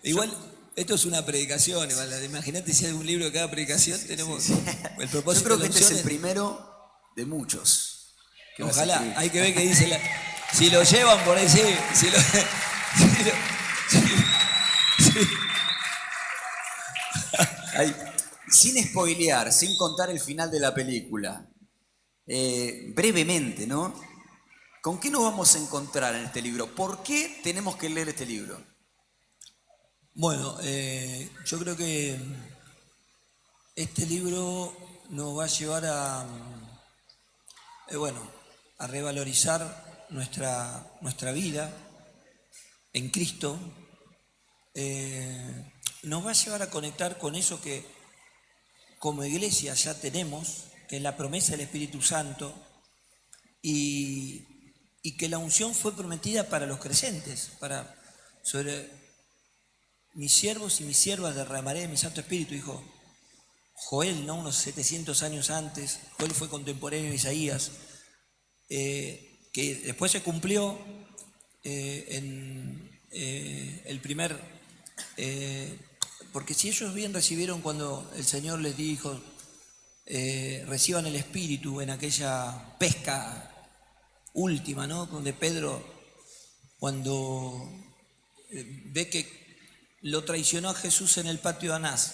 igual, esto es una predicación, imagínate si hay un libro de cada predicación, tenemos el propósito. Yo creo que de este la es el unción. primero de muchos. que vas a Ojalá, escribir. hay que ver qué dice si lo llevan por ahí, sí. Sin spoilear, sin contar el final de la película, brevemente, ¿no? ¿Con qué nos vamos a encontrar en este libro? ¿Por qué tenemos que leer este libro? Bueno, yo creo que este libro nos va a llevar a revalorizar nuestra vida en Cristo. Nos va a llevar a conectar con eso que como iglesia ya tenemos, que es la promesa del Espíritu Santo, y que la unción fue prometida para los creyentes, sobre mis siervos y mis siervas derramaré de mi Santo Espíritu, dijo Joel, ¿no? Unos 700 años antes. Joel fue contemporáneo de Isaías, que después se cumplió en el primer... porque si ellos bien recibieron cuando el Señor les dijo, reciban el Espíritu en aquella pesca última, ¿no? Donde Pedro, cuando ve que lo traicionó a Jesús en el patio de Anás,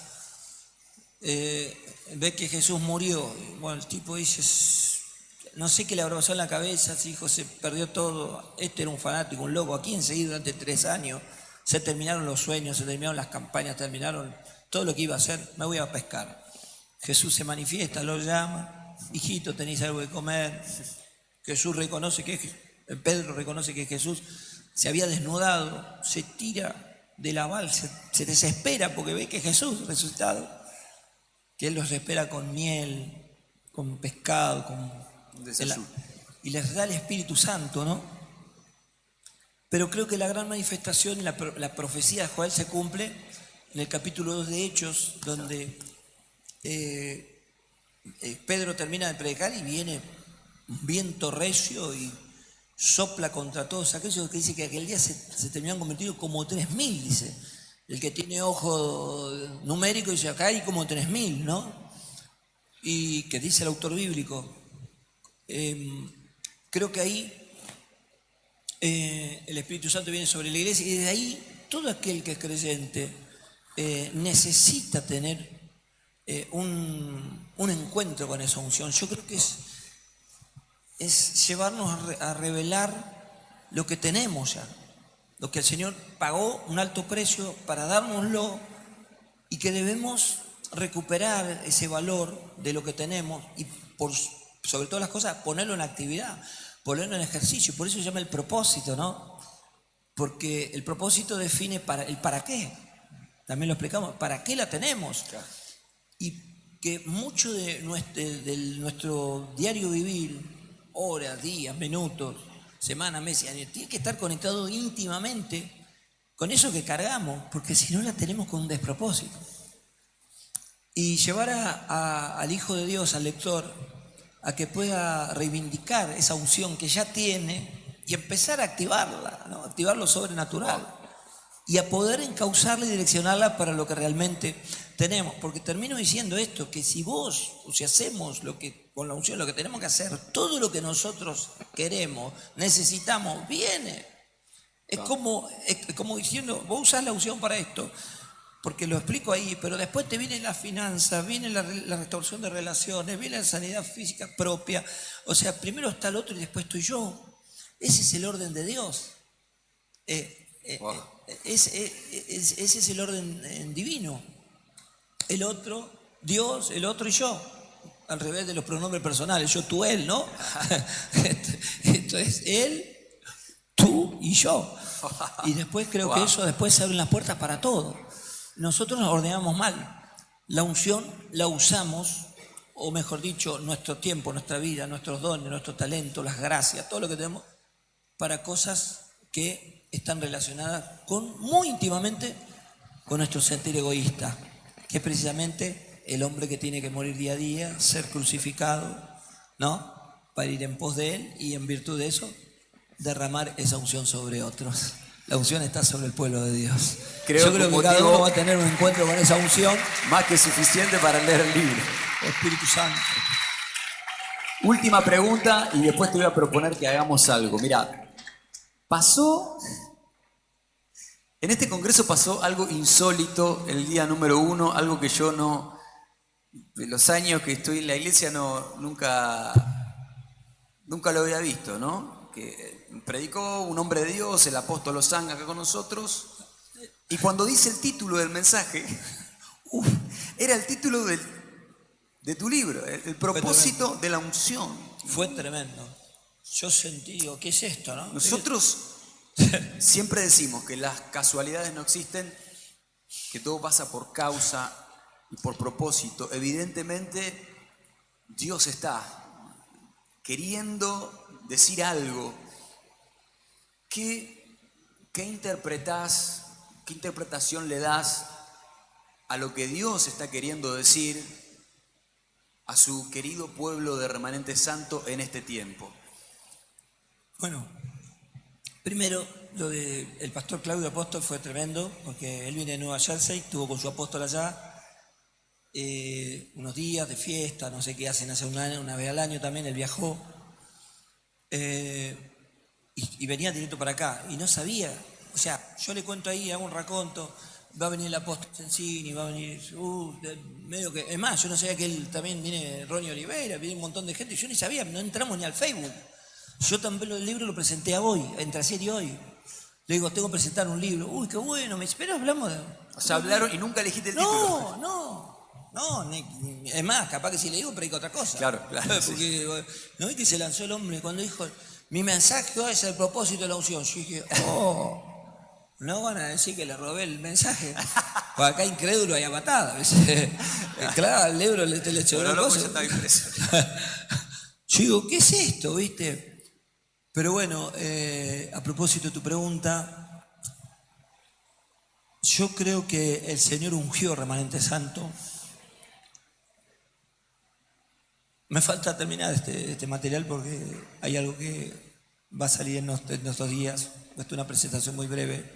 ve que Jesús murió, bueno, el tipo dice, no sé qué le habrá pasado en la cabeza, si hijo se perdió todo, este era un fanático, un loco, aquí enseguida durante 3 años, se terminaron los sueños, se terminaron las campañas, terminaron todo lo que iba a hacer, me voy a pescar. Jesús se manifiesta, lo llama, hijito, tenéis algo de comer. Pedro reconoce que Jesús se había desnudado, se tira de la balsa, se desespera porque ve que Jesús resucitado, que Él los espera con miel, con pescado, y les da el Espíritu Santo, ¿no? Pero creo que la gran manifestación, la profecía de Joel se cumple en el capítulo 2 de Hechos, donde Pedro termina de predicar y viene un viento recio y sopla contra todos aquellos que dice que aquel día se terminaron convirtiendo como 3.000, dice. El que tiene ojo numérico dice acá hay como 3.000, ¿no? Y que dice el autor bíblico. Creo que ahí el Espíritu Santo viene sobre la iglesia y desde ahí todo aquel que es creyente necesita tener un encuentro con esa unción. Yo creo que es llevarnos a revelar lo que tenemos ya, lo que el Señor pagó un alto precio para dárnoslo y que debemos recuperar ese valor de lo que tenemos y sobre todas las cosas ponerlo en actividad, ponerlo en ejercicio. Por eso se llama el propósito, ¿no? Porque el propósito define el para qué. También lo explicamos, ¿para qué la tenemos? Y que mucho de nuestro diario vivir, horas, días, minutos, semanas, meses, años, tiene que estar conectado íntimamente con eso que cargamos, porque si no la tenemos con un despropósito. Y llevar al Hijo de Dios, al lector, a que pueda reivindicar esa unción que ya tiene y empezar a activarla, ¿no? Activar lo sobrenatural y a poder encauzarla y direccionarla para lo que realmente tenemos. Porque termino diciendo esto, que si hacemos con la unción lo que tenemos que hacer, todo lo que nosotros queremos, necesitamos, viene. Es como diciendo, vos usás la unción para esto, porque lo explico ahí, pero después te viene la finanza, viene la restauración de relaciones, viene la sanidad física propia. O sea, primero está el otro y después estoy yo. Ese es el orden de Dios. Ese es el orden divino. El otro, Dios, el otro y yo. Al revés de los pronombres personales, yo, tú, él, ¿no? Esto es él, tú y yo. Y después creo que eso después se abren las puertas para todo. Nosotros nos ordenamos mal. La unción la usamos, o mejor dicho, nuestro tiempo, nuestra vida, nuestros dones, nuestro talento, las gracias, todo lo que tenemos, para cosas que están relacionadas muy íntimamente con nuestro sentir egoísta, que es precisamente el hombre que tiene que morir día a día, ser crucificado, ¿no? Para ir en pos de él y en virtud de eso derramar esa unción sobre otros. La unción está sobre el pueblo de Dios. Yo creo que cada uno va a tener un encuentro con esa unción. Más que suficiente para leer el libro. Espíritu Santo. Última pregunta y después te voy a proponer que hagamos algo. Mira, en este congreso pasó algo insólito el día número 1, algo que yo no, de los años que estoy en la iglesia nunca lo había visto, ¿no? Que predicó un hombre de Dios, el apóstol Ozang, acá con nosotros, y cuando dice el título del mensaje, era el título de tu libro, el propósito de la unción. Fue tremendo. Yo sentí, digo, ¿qué es esto, no? Nosotros siempre decimos que las casualidades no existen, que todo pasa por causa y por propósito. Evidentemente, Dios está queriendo decir algo. ¿Qué interpretás, qué interpretación le das a lo que Dios está queriendo decir a su querido pueblo de Remanente Santo en este tiempo? Bueno, primero, lo del pastor Claudio Apóstol fue tremendo, porque él viene de Nueva Jersey, estuvo con su apóstol allá, unos días de fiesta, no sé qué hacen hace un año, una vez al año también, él viajó, y venía directo para acá, y no sabía, o sea, yo le cuento ahí, hago un raconto, va a venir el apóstol Sensini, va a venir, medio que, es más, yo no sabía que él también viene, Ronnie Oliveira, viene un montón de gente, yo ni sabía, no entramos ni al Facebook. Yo también el libro lo presenté a hoy, entre ayer y hoy. Le digo, tengo que presentar un libro. Uy, qué bueno, me dice, pero hablamos de... O sea, hablaron y nunca elegiste el título. No, es más, capaz que si le digo, predico otra cosa. Claro. Porque, Sí. ¿no ves que se lanzó el hombre cuando dijo, mi mensaje hoy es el propósito de la unción? Yo dije, no van a decir que le robé el mensaje. Pues acá incrédulo hay abatada. Claro, el libro le leccionó cosas. Yo digo, ¿qué es esto, viste? Pero bueno, a propósito de tu pregunta, yo creo que el Señor ungió Remanente Santo. Me falta terminar este material porque hay algo que va a salir en estos días. Esta es una presentación muy breve.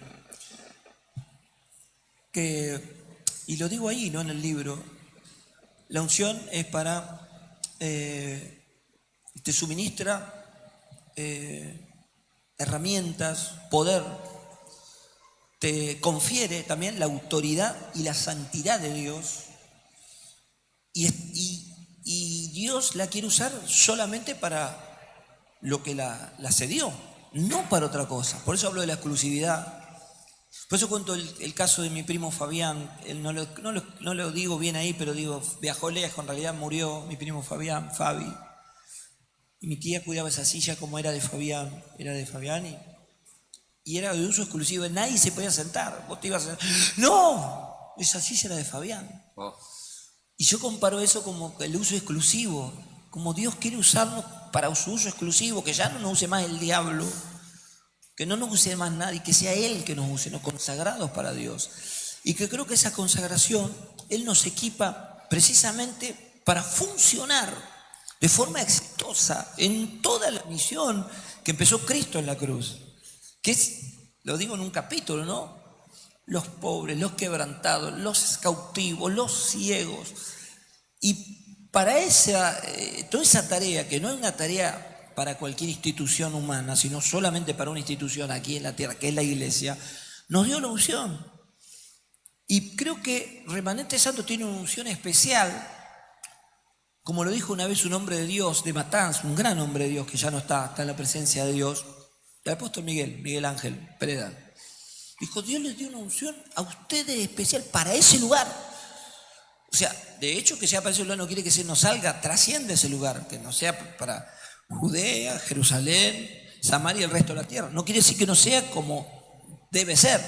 Y lo digo ahí, ¿no? En el libro. La unción es para... te suministra herramientas, poder, te confiere también la autoridad y la santidad de Dios, y Dios la quiere usar solamente para lo que la cedió, no para otra cosa. Por eso hablo de la exclusividad. Por eso cuento el caso de mi primo Fabián. Él no lo digo bien ahí, pero digo, viajó lejos, en realidad murió mi primo Fabián, Fabi. Y mi tía cuidaba esa silla como era de Fabián y era de uso exclusivo, nadie se podía sentar, vos te ibas a sentar. ¡No! Esa silla era de Fabián. Y yo comparo eso como el uso exclusivo, como Dios quiere usarnos para su uso exclusivo, que ya no nos use más el diablo, que no nos use más nadie, que sea Él que nos use, nos consagrados para Dios. Y que creo que esa consagración, Él nos equipa precisamente para funcionar de forma exitosa en toda la misión que empezó Cristo en la cruz. Que es, lo digo en un capítulo, ¿no? Los pobres, los quebrantados, los cautivos, los ciegos. Y para toda esa tarea, que no es una tarea para cualquier institución humana, sino solamente para una institución aquí en la tierra, que es la iglesia, nos dio la unción. Y creo que Remanente Santo tiene una unción especial, como lo dijo una vez un hombre de Dios de Matanzas, un gran hombre de Dios que ya no está en la presencia de Dios, el apóstol Miguel Ángel Pereda. Dijo, Dios les dio una unción a ustedes especial para ese lugar. O sea, de hecho que sea para ese lugar no quiere que se nos salga, trasciende ese lugar, que no sea para Judea, Jerusalén, Samaria y el resto de la tierra. No quiere decir que no sea como debe ser,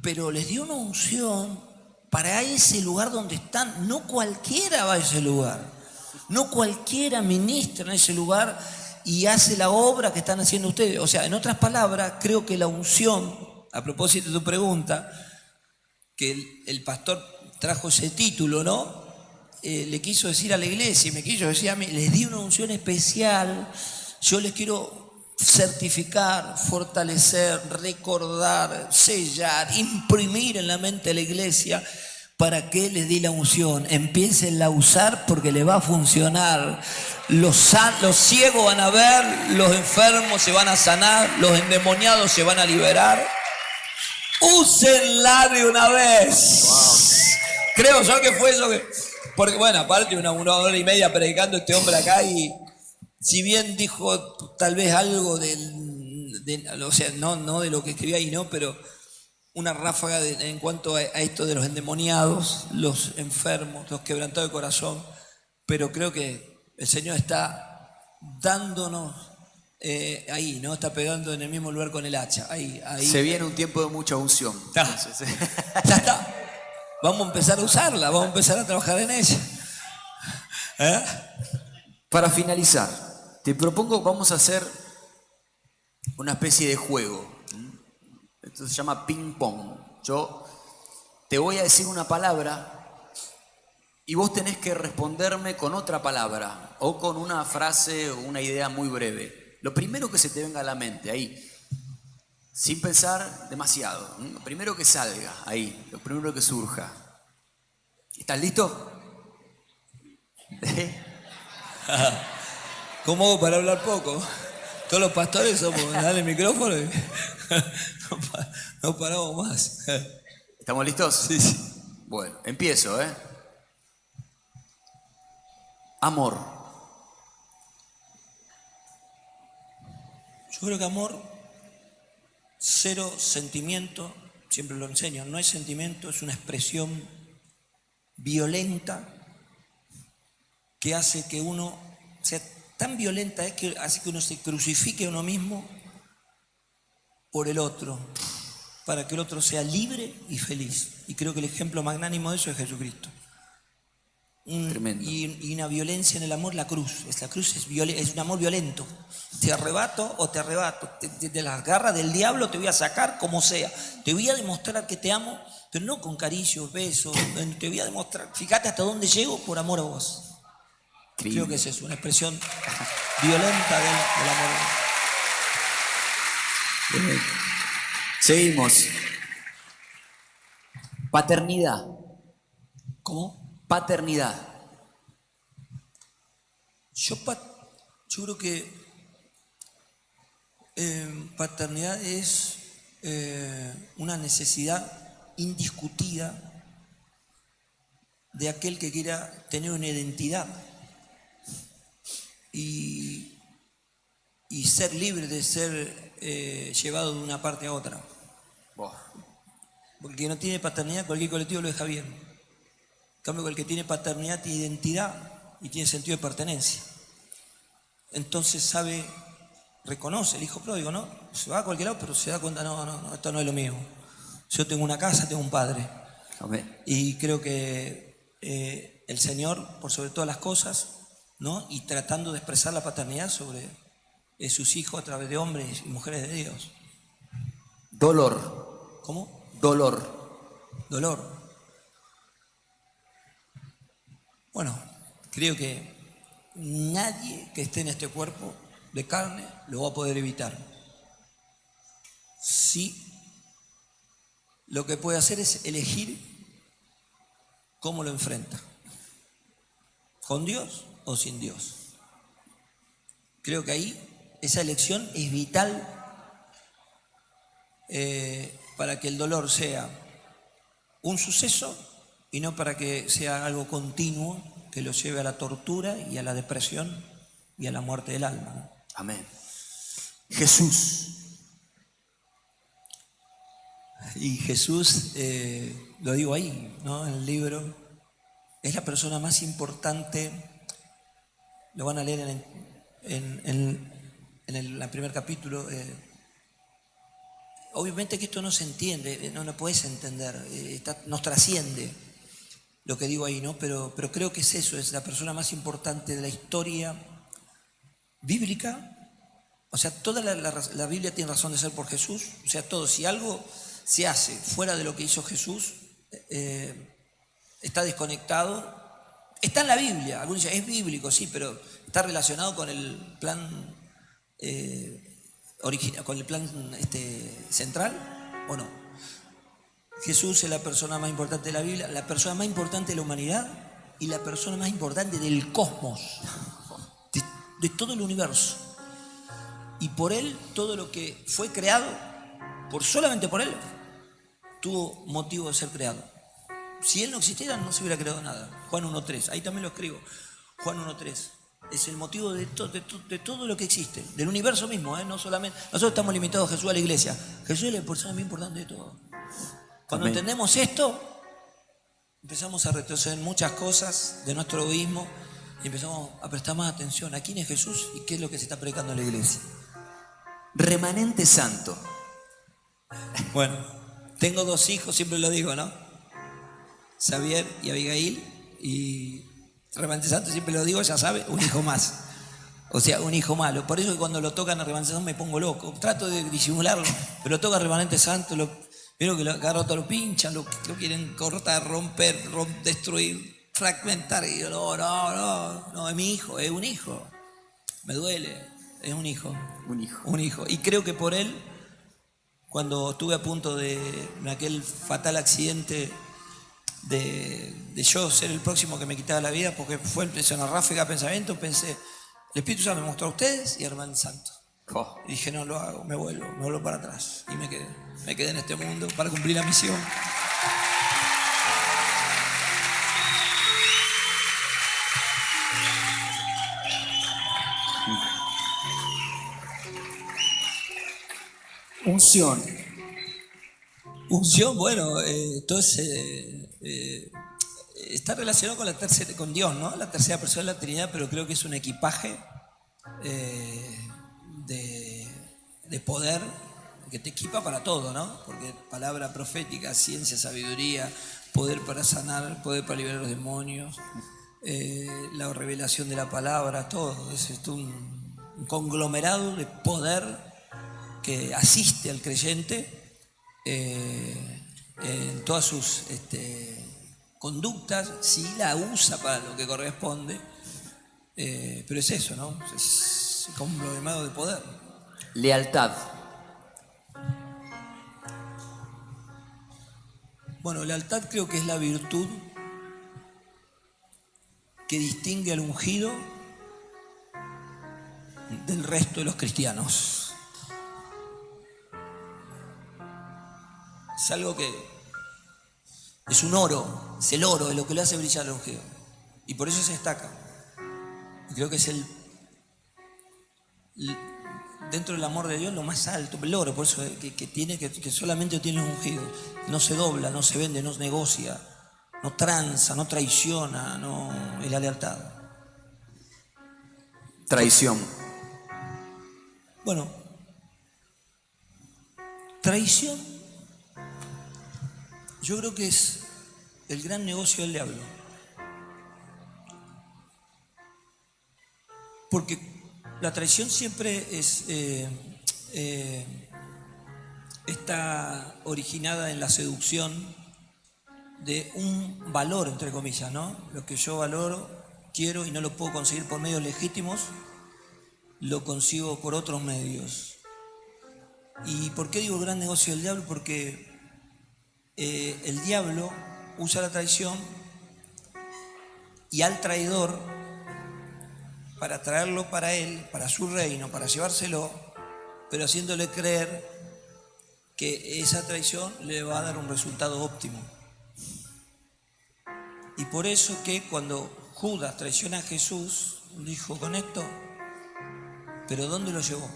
pero les dio una unción para ese lugar donde están. No cualquiera va a ese lugar, no cualquiera ministra en ese lugar y hace la obra que están haciendo ustedes. O sea, en otras palabras, creo que la unción, a propósito de tu pregunta, que el pastor trajo ese título, ¿no? Le quiso decir a la iglesia y me quiso decir a mí, les di una unción especial, yo les quiero certificar, fortalecer, recordar, sellar, imprimir en la mente de la iglesia. ¿Para qué les di la unción? Empiéncenla a usar porque le va a funcionar. Los ciegos van a ver, los enfermos se van a sanar, los endemoniados se van a liberar. Úsenla de una vez. Wow. Creo yo que fue eso que... Porque bueno, aparte una hora y media predicando este hombre acá y si bien dijo tal vez algo o sea, no de lo que escribía ahí, no, pero una ráfaga en cuanto a esto de los endemoniados, los enfermos, los quebrantados de corazón, pero creo que el Señor está dándonos ahí, ¿no? Está pegando en el mismo lugar con el hacha. Ahí. Se viene un tiempo de mucha unción. Entonces, ya está. Vamos a empezar a usarla, vamos a empezar a trabajar en ella. Para finalizar, te propongo, vamos a hacer una especie de juego. Esto se llama ping pong. Yo te voy a decir una palabra y vos tenés que responderme con otra palabra o con una frase o una idea muy breve. Lo primero que se te venga a la mente, ahí. Sin pensar demasiado. Lo primero que salga, ahí. Lo primero que surja. ¿Estás listo? ¿Cómo hago para hablar poco? Todos los pastores somos, dale el micrófono y no paramos más. ¿Estamos listos? Sí, sí. Bueno, empiezo, Amor. Yo creo que amor, cero sentimiento, siempre lo enseño, no es sentimiento, es una expresión violenta que hace que uno sea tan violenta, es que hace que uno se crucifique a uno mismo por el otro, para que el otro sea libre y feliz. Y creo que el ejemplo magnánimo de eso es Jesucristo. Tremendo. Y una violencia en el amor, la cruz. La cruz es un amor violento. Te arrebato o te arrebato. De las garras del diablo te voy a sacar como sea. Te voy a demostrar que te amo, pero no con caricios, besos. Te voy a demostrar. Fíjate hasta dónde llego por amor a vos. Increíble. Creo que es eso, una expresión violenta del amor. Seguimos. Paternidad. ¿Cómo? Paternidad. Yo creo que paternidad es una necesidad indiscutida de aquel que quiera tener una identidad y ser libre de ser llevado de una parte a otra. Porque el que no tiene paternidad, cualquier colectivo lo deja bien. En cambio, el que tiene paternidad tiene identidad y tiene sentido de pertenencia. Entonces reconoce el hijo pródigo, ¿no? Se va a cualquier lado, pero se da cuenta, no, esto no es lo mío. Yo tengo una casa, tengo un padre. Amén. Y creo que el Señor por sobre todas las cosas, ¿no? Y tratando de expresar la paternidad sobre sus hijos a través de hombres y mujeres de Dios. Dolor. ¿Cómo? Dolor. Bueno, creo que nadie que esté en este cuerpo de carne lo va a poder evitar. Sí, lo que puede hacer es elegir cómo lo enfrenta. ¿Con Dios o sin Dios? Creo que ahí esa elección es vital para que el dolor sea un suceso y no para que sea algo continuo que lo lleve a la tortura y a la depresión y a la muerte del alma, ¿no? Amén. Jesús. Y Jesús, lo digo ahí, ¿no? En el libro, es la persona más importante. Lo van a leer en el primer capítulo. Obviamente que esto no se entiende, no lo puedes entender, nos trasciende lo que digo ahí, ¿no? Pero creo que es eso, es la persona más importante de la historia bíblica. O sea, toda la Biblia tiene razón de ser por Jesús. O sea, todo, si algo se hace fuera de lo que hizo Jesús, está desconectado. Está en la Biblia, algunos dicen, es bíblico, sí, pero está relacionado con el plan original, con el plan central, ¿o no? Jesús es la persona más importante de la Biblia, la persona más importante de la humanidad y la persona más importante del cosmos, de todo el universo. Y por él, todo lo que fue creado, solamente por él, tuvo motivo de ser creado. Si él no existiera, no se hubiera creado nada. Juan 1.3, ahí también lo escribo. Juan 1.3. Es el motivo de todo lo que existe, del universo mismo, no solamente. Nosotros estamos limitados a Jesús, a la iglesia. Jesús es la persona más importante de todo. Cuando Amén. entendemos esto, empezamos a retroceder muchas cosas de nuestro egoísmo y empezamos a prestar más atención a quién es Jesús y qué es lo que se está predicando en la iglesia. Remanente santo. Bueno, tengo 2 hijos, siempre lo digo, ¿no? Xavier y Abigail, y Remanente Santo, siempre lo digo, ya sabe, un hijo más. O sea, un hijo malo. Por eso que cuando lo tocan a Remanente Santo me pongo loco. Trato de disimularlo, pero lo toca a Remanente Santo, veo que lo agarra todo, lo pinchan, lo quieren cortar, romper, destruir, fragmentar. Y yo, no, es mi hijo, es un hijo. Me duele, es un hijo. Un hijo. Y creo que por él, cuando estuve a punto de aquel fatal accidente de yo ser el próximo que me quitaba la vida, porque fue una ráfaga de pensamiento, pensé, el Espíritu Santo me mostró a ustedes y a Hermano Santo. Y dije, no lo hago, me vuelvo para atrás. Y me quedé en este mundo para cumplir la misión. Unción, bueno, entonces está relacionado con Dios, ¿no? La tercera persona de la Trinidad, pero creo que es un equipaje de poder que te equipa para todo, ¿no? Porque palabra profética, ciencia, sabiduría, poder para sanar, poder para liberar a los demonios, la revelación de la palabra, todo. Es un conglomerado de poder que asiste al creyente en todas sus conductas, si la usa para lo que corresponde, pero es eso, ¿no? Es un conglomerado de poder. Lealtad. Bueno, lealtad creo que es la virtud que distingue al ungido del resto de los cristianos. Es algo que es un oro, es el oro, es lo que le hace brillar al ungido. Y por eso se destaca. Y creo que es dentro del amor de Dios lo más alto, el oro, por eso que solamente tiene un ungido. No se dobla, no se vende, no negocia, no tranza, no traiciona, no es la lealtad. Traición. Bueno, traición, yo creo que es el gran negocio del diablo. Porque la traición siempre está originada en la seducción de un valor, entre comillas, ¿no? Lo que yo valoro, quiero y no lo puedo conseguir por medios legítimos, lo consigo por otros medios. ¿Y por qué digo el gran negocio del diablo? Porque el diablo usa la traición y al traidor para traerlo para él, para su reino, para llevárselo, pero haciéndole creer que esa traición le va a dar un resultado óptimo. Y por eso que cuando Judas traiciona a Jesús, dijo con esto, ¿pero dónde lo llevó?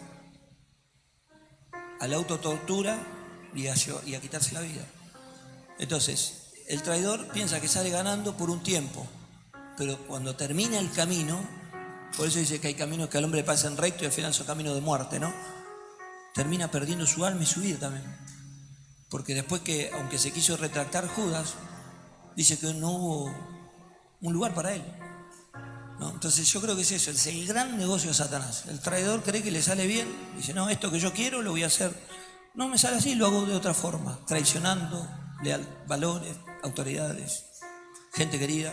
A la autotortura y a quitarse la vida. Entonces, el traidor piensa que sale ganando por un tiempo, pero cuando termina el camino, por eso dice que hay caminos que al hombre le pasan recto y al final son caminos de muerte, ¿no? Termina perdiendo su alma y su vida también. Porque después que, aunque se quiso retractar Judas, dice que no hubo un lugar para él, ¿no? Entonces yo creo que es eso, es el gran negocio de Satanás. El traidor cree que le sale bien, dice, no, esto que yo quiero lo voy a hacer. No me sale así, lo hago de otra forma, traicionando valores, autoridades, gente querida,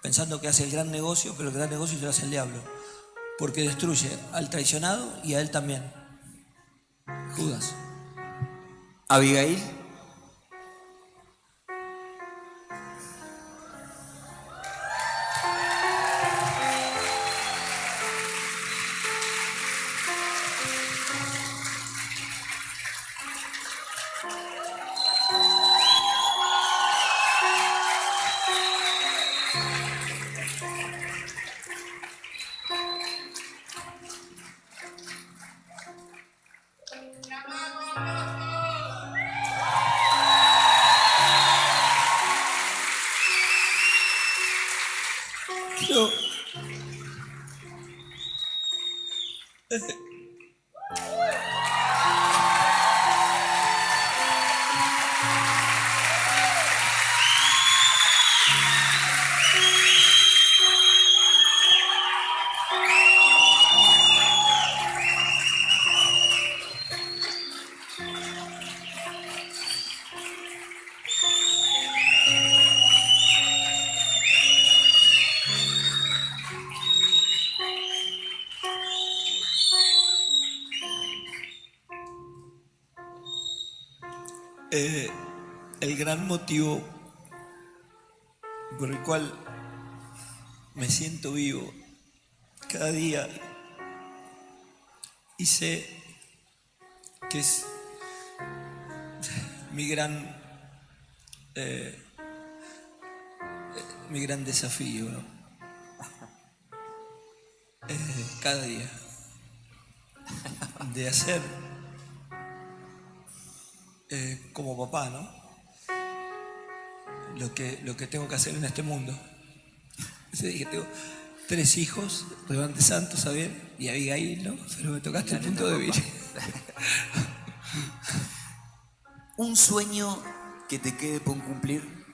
pensando que hace el gran negocio, pero el gran negocio se lo hace el diablo, porque destruye al traicionado y a él también. Judas. Abigail. Yo, el gran motivo por el cual me siento vivo cada día y sé que es mi gran desafío, ¿no? Cada día de hacer como papá, ¿no? Lo que tengo que hacer en este mundo. Dije, tengo 3 hijos, Levante Santos, Javier y Abigail, ¿no? Pero me tocaste el punto débil. Un sueño que te quede por cumplir.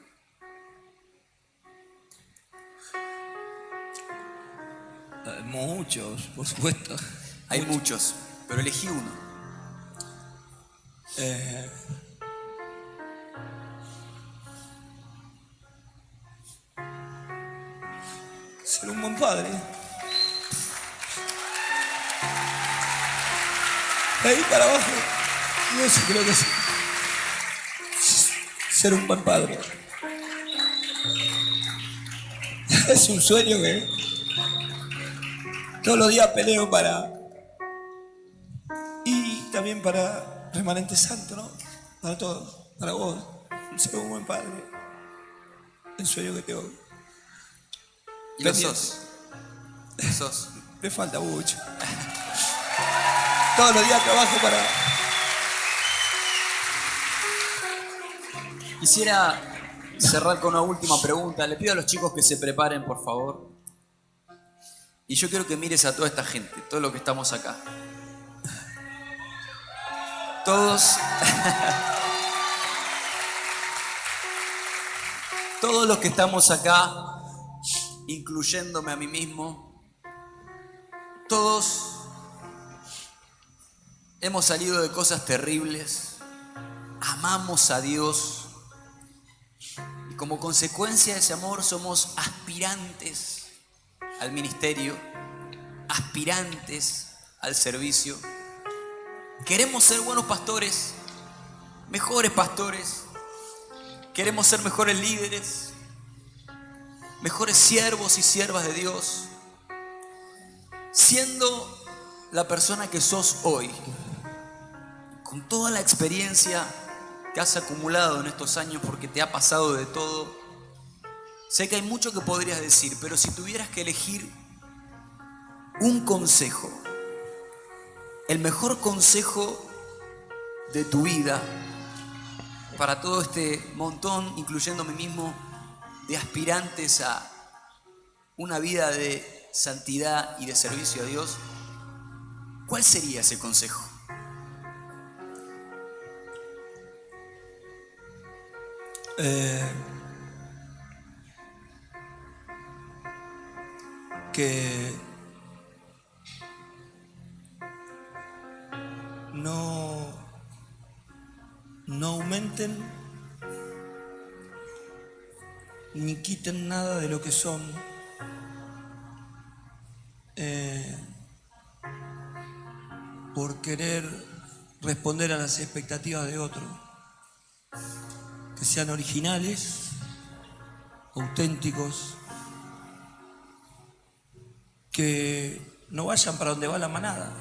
Muchos, por supuesto. Hay muchos, pero elegí uno. Ser un buen padre. De ahí para abajo, yo sí creo que sí. Ser un buen padre. Es un sueño que todos los días peleo para. Y también para Remanente Santo, ¿no? Para todos, para vos. Ser un buen padre. El sueño que tengo. Y lo sos. Lo sos. Me falta mucho. Todos los días trabajo para. Quisiera cerrar con una última pregunta. Le pido a los chicos que se preparen, por favor. Y yo quiero que mires a toda esta gente, todo lo que estamos acá. Todos. Todos los que estamos acá, incluyéndome a mí mismo, Todos hemos salido de cosas terribles, amamos a Dios y como consecuencia de ese amor somos aspirantes al ministerio, aspirantes al servicio. Queremos ser buenos pastores, mejores pastores, queremos ser mejores líderes, mejores siervos y siervas de Dios. Siendo la persona que sos hoy, con toda la experiencia que has acumulado en estos años porque te ha pasado de todo, sé que hay mucho que podrías decir, pero si tuvieras que elegir un consejo, el mejor consejo de tu vida para todo este montón, incluyendo a mí mismo, de aspirantes a una vida de santidad y de servicio a Dios, ¿cuál sería ese consejo? Que no aumenten ni quiten nada de lo que son, por querer responder a las expectativas de otro. Que sean originales, auténticos, que no vayan para donde va la manada,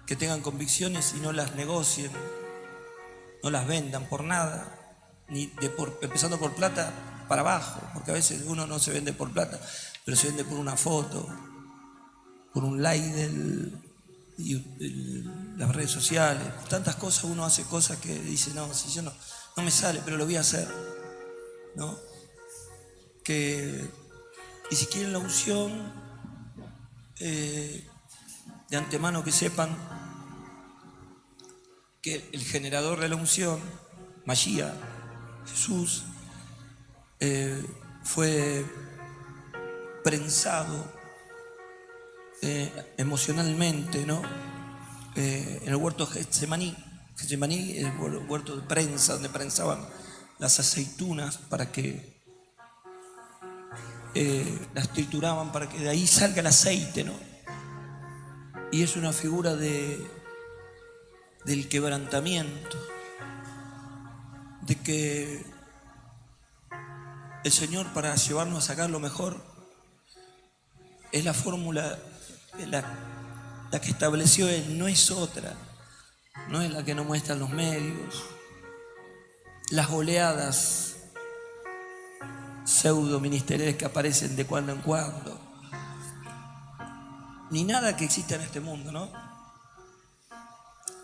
que tengan convicciones y no las negocien, no las vendan por nada, empezando por plata para abajo, porque a veces uno no se vende por plata, pero se vende por una foto, por un like de las redes sociales, por tantas cosas. Uno hace cosas que dice, no, si yo no me sale, pero lo voy a hacer, ¿no? Y si quieren la unción, de antemano que sepan que el generador de la unción, Mashiach, Jesús, fue prensado emocionalmente, ¿no? En el huerto de Getsemaní. Getsemaní es el huerto de prensa, donde prensaban las aceitunas para que las trituraban para que de ahí salga el aceite, ¿no? Y es una figura del quebrantamiento, de que el Señor, para llevarnos a sacar lo mejor, es la fórmula, la que estableció Él, no es otra, no es la que nos muestran los medios, las oleadas pseudo ministeriales que aparecen de cuando en cuando, ni nada que exista en este mundo, ¿no?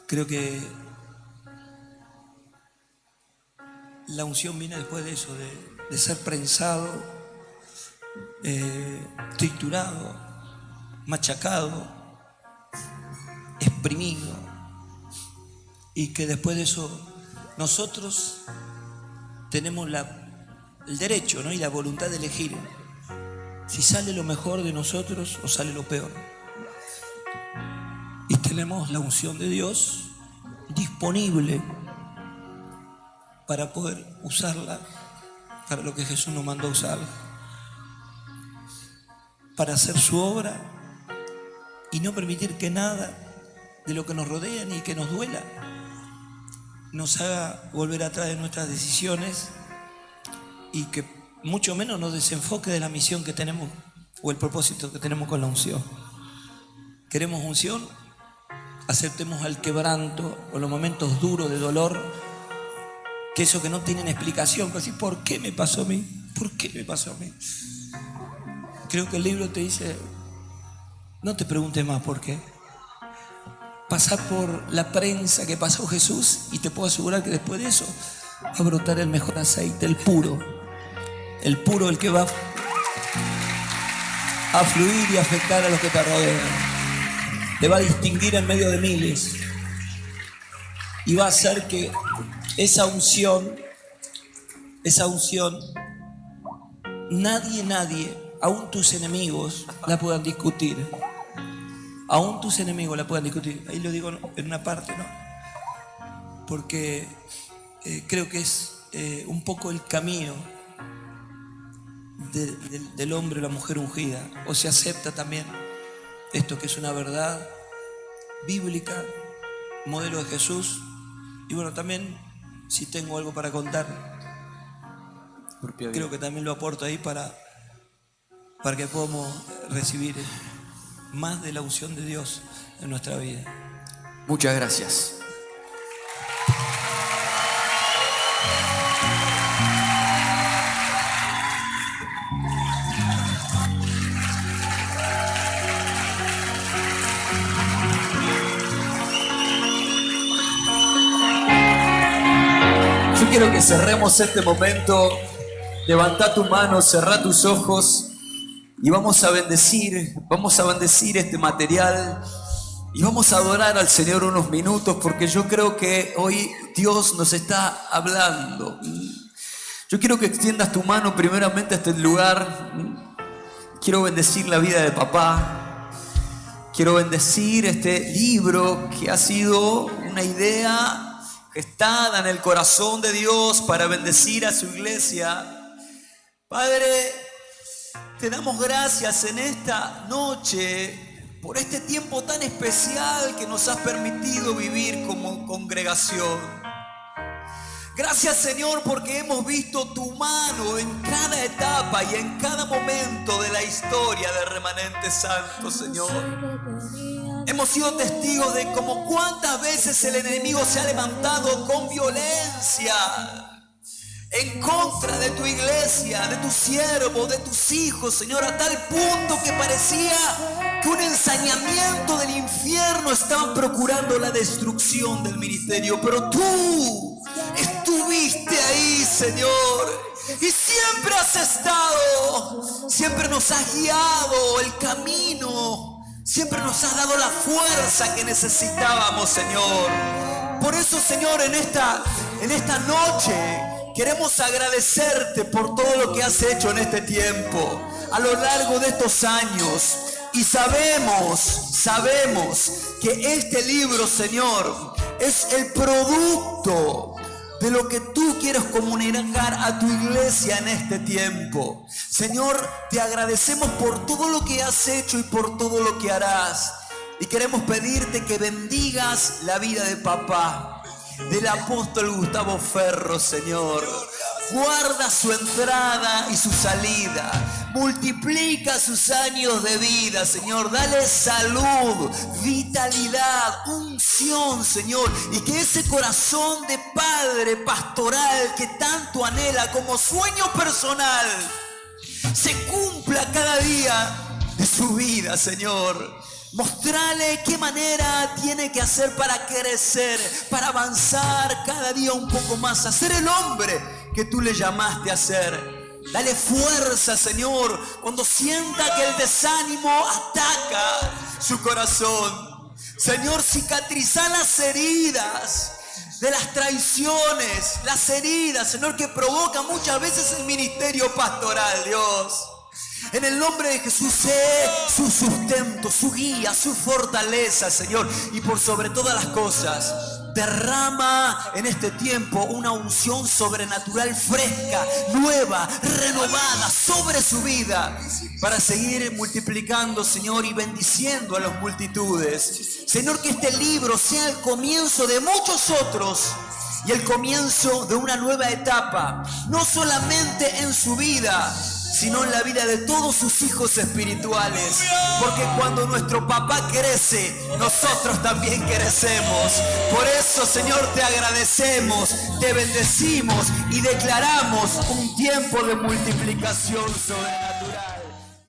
Creo que la unción viene después de eso, de ser prensado, triturado, machacado, exprimido, y que después de eso nosotros tenemos el derecho, ¿no? Y la voluntad de elegir si sale lo mejor de nosotros o sale lo peor. Y tenemos la unción de Dios disponible para poder usarla para lo que Jesús nos mandó a usarla, para hacer su obra y no permitir que nada de lo que nos rodea ni que nos duela nos haga volver atrás de nuestras decisiones, y que mucho menos nos desenfoque de la misión que tenemos o el propósito que tenemos con la unción. ¿Queremos unción? Aceptemos al quebranto o los momentos duros de dolor, que eso que no tienen explicación, que decir, ¿por qué me pasó a mí? ¿Por qué me pasó a mí? Creo que el libro te dice, no te preguntes más por qué. Pasar por la prensa que pasó Jesús y te puedo asegurar que después de eso va a brotar el mejor aceite, el puro, el que va a fluir y afectar a los que te rodean. Te va a distinguir en medio de miles y va a hacer que esa unción, nadie aún tus enemigos la puedan discutir. Aún tus enemigos la puedan discutir. Ahí lo digo en una parte, ¿no? Porque creo que es un poco el camino del hombre o la mujer ungida. O se acepta también esto que es una verdad bíblica, modelo de Jesús. Y bueno, también si tengo algo para contar, creo que también lo aporto ahí para que podamos recibir más de la unción de Dios en nuestra vida. Muchas gracias. Yo quiero que cerremos este momento. Levanta tu mano, cerrá tus ojos y vamos a bendecir este material y vamos a adorar al Señor unos minutos, porque yo creo que hoy Dios nos está hablando. Yo quiero que extiendas tu mano primeramente a este lugar. Quiero bendecir la vida de papá. Quiero bendecir este libro que ha sido una idea gestada en el corazón de Dios para bendecir a su iglesia. Padre, te damos gracias en esta noche por este tiempo tan especial que nos has permitido vivir como congregación. Gracias, Señor, porque hemos visto tu mano en cada etapa y en cada momento de la historia del Remanente Santo, Señor. Hemos sido testigos de cómo cuántas veces el enemigo se ha levantado con violencia en contra de tu iglesia, de tus siervos, de tus hijos, Señor, a tal punto que parecía que un ensañamiento del infierno estaba procurando la destrucción del ministerio. Pero tú estuviste ahí, Señor, y siempre has estado, siempre nos has guiado el camino, siempre nos has dado la fuerza que necesitábamos, Señor. Por eso, Señor, en esta noche queremos agradecerte por todo lo que has hecho en este tiempo, a lo largo de estos años. Y sabemos que este libro, Señor, es el producto de lo que tú quieres comunicar a tu iglesia en este tiempo. Señor, te agradecemos por todo lo que has hecho y por todo lo que harás. Y queremos pedirte que bendigas la vida de papá, del apóstol Gustavo Ferro, Señor. Guarda su entrada y su salida. Multiplica sus años de vida, Señor. Dale salud, vitalidad, unción, Señor. Y que ese corazón de padre pastoral que tanto anhela como sueño personal se cumpla cada día de su vida, Señor. Mostrale qué manera tiene que hacer para crecer, para avanzar cada día un poco más, a ser el hombre que tú le llamaste a ser. Dale fuerza, Señor, cuando sienta que el desánimo ataca su corazón. Señor, cicatriza las heridas de las traiciones, las heridas, Señor, que provoca muchas veces el ministerio pastoral, Dios. En el nombre de Jesús, sé su sustento, su guía, su fortaleza, Señor. Y por sobre todas las cosas, derrama en este tiempo una unción sobrenatural fresca, nueva, renovada sobre su vida, para seguir multiplicando, Señor, y bendiciendo a las multitudes. Señor, que este libro sea el comienzo de muchos otros y el comienzo de una nueva etapa, no solamente en su vida, sino en la vida de todos sus hijos espirituales. Porque cuando nuestro papá crece, nosotros también crecemos. Por eso, Señor, te agradecemos, te bendecimos y declaramos un tiempo de multiplicación sobrenatural.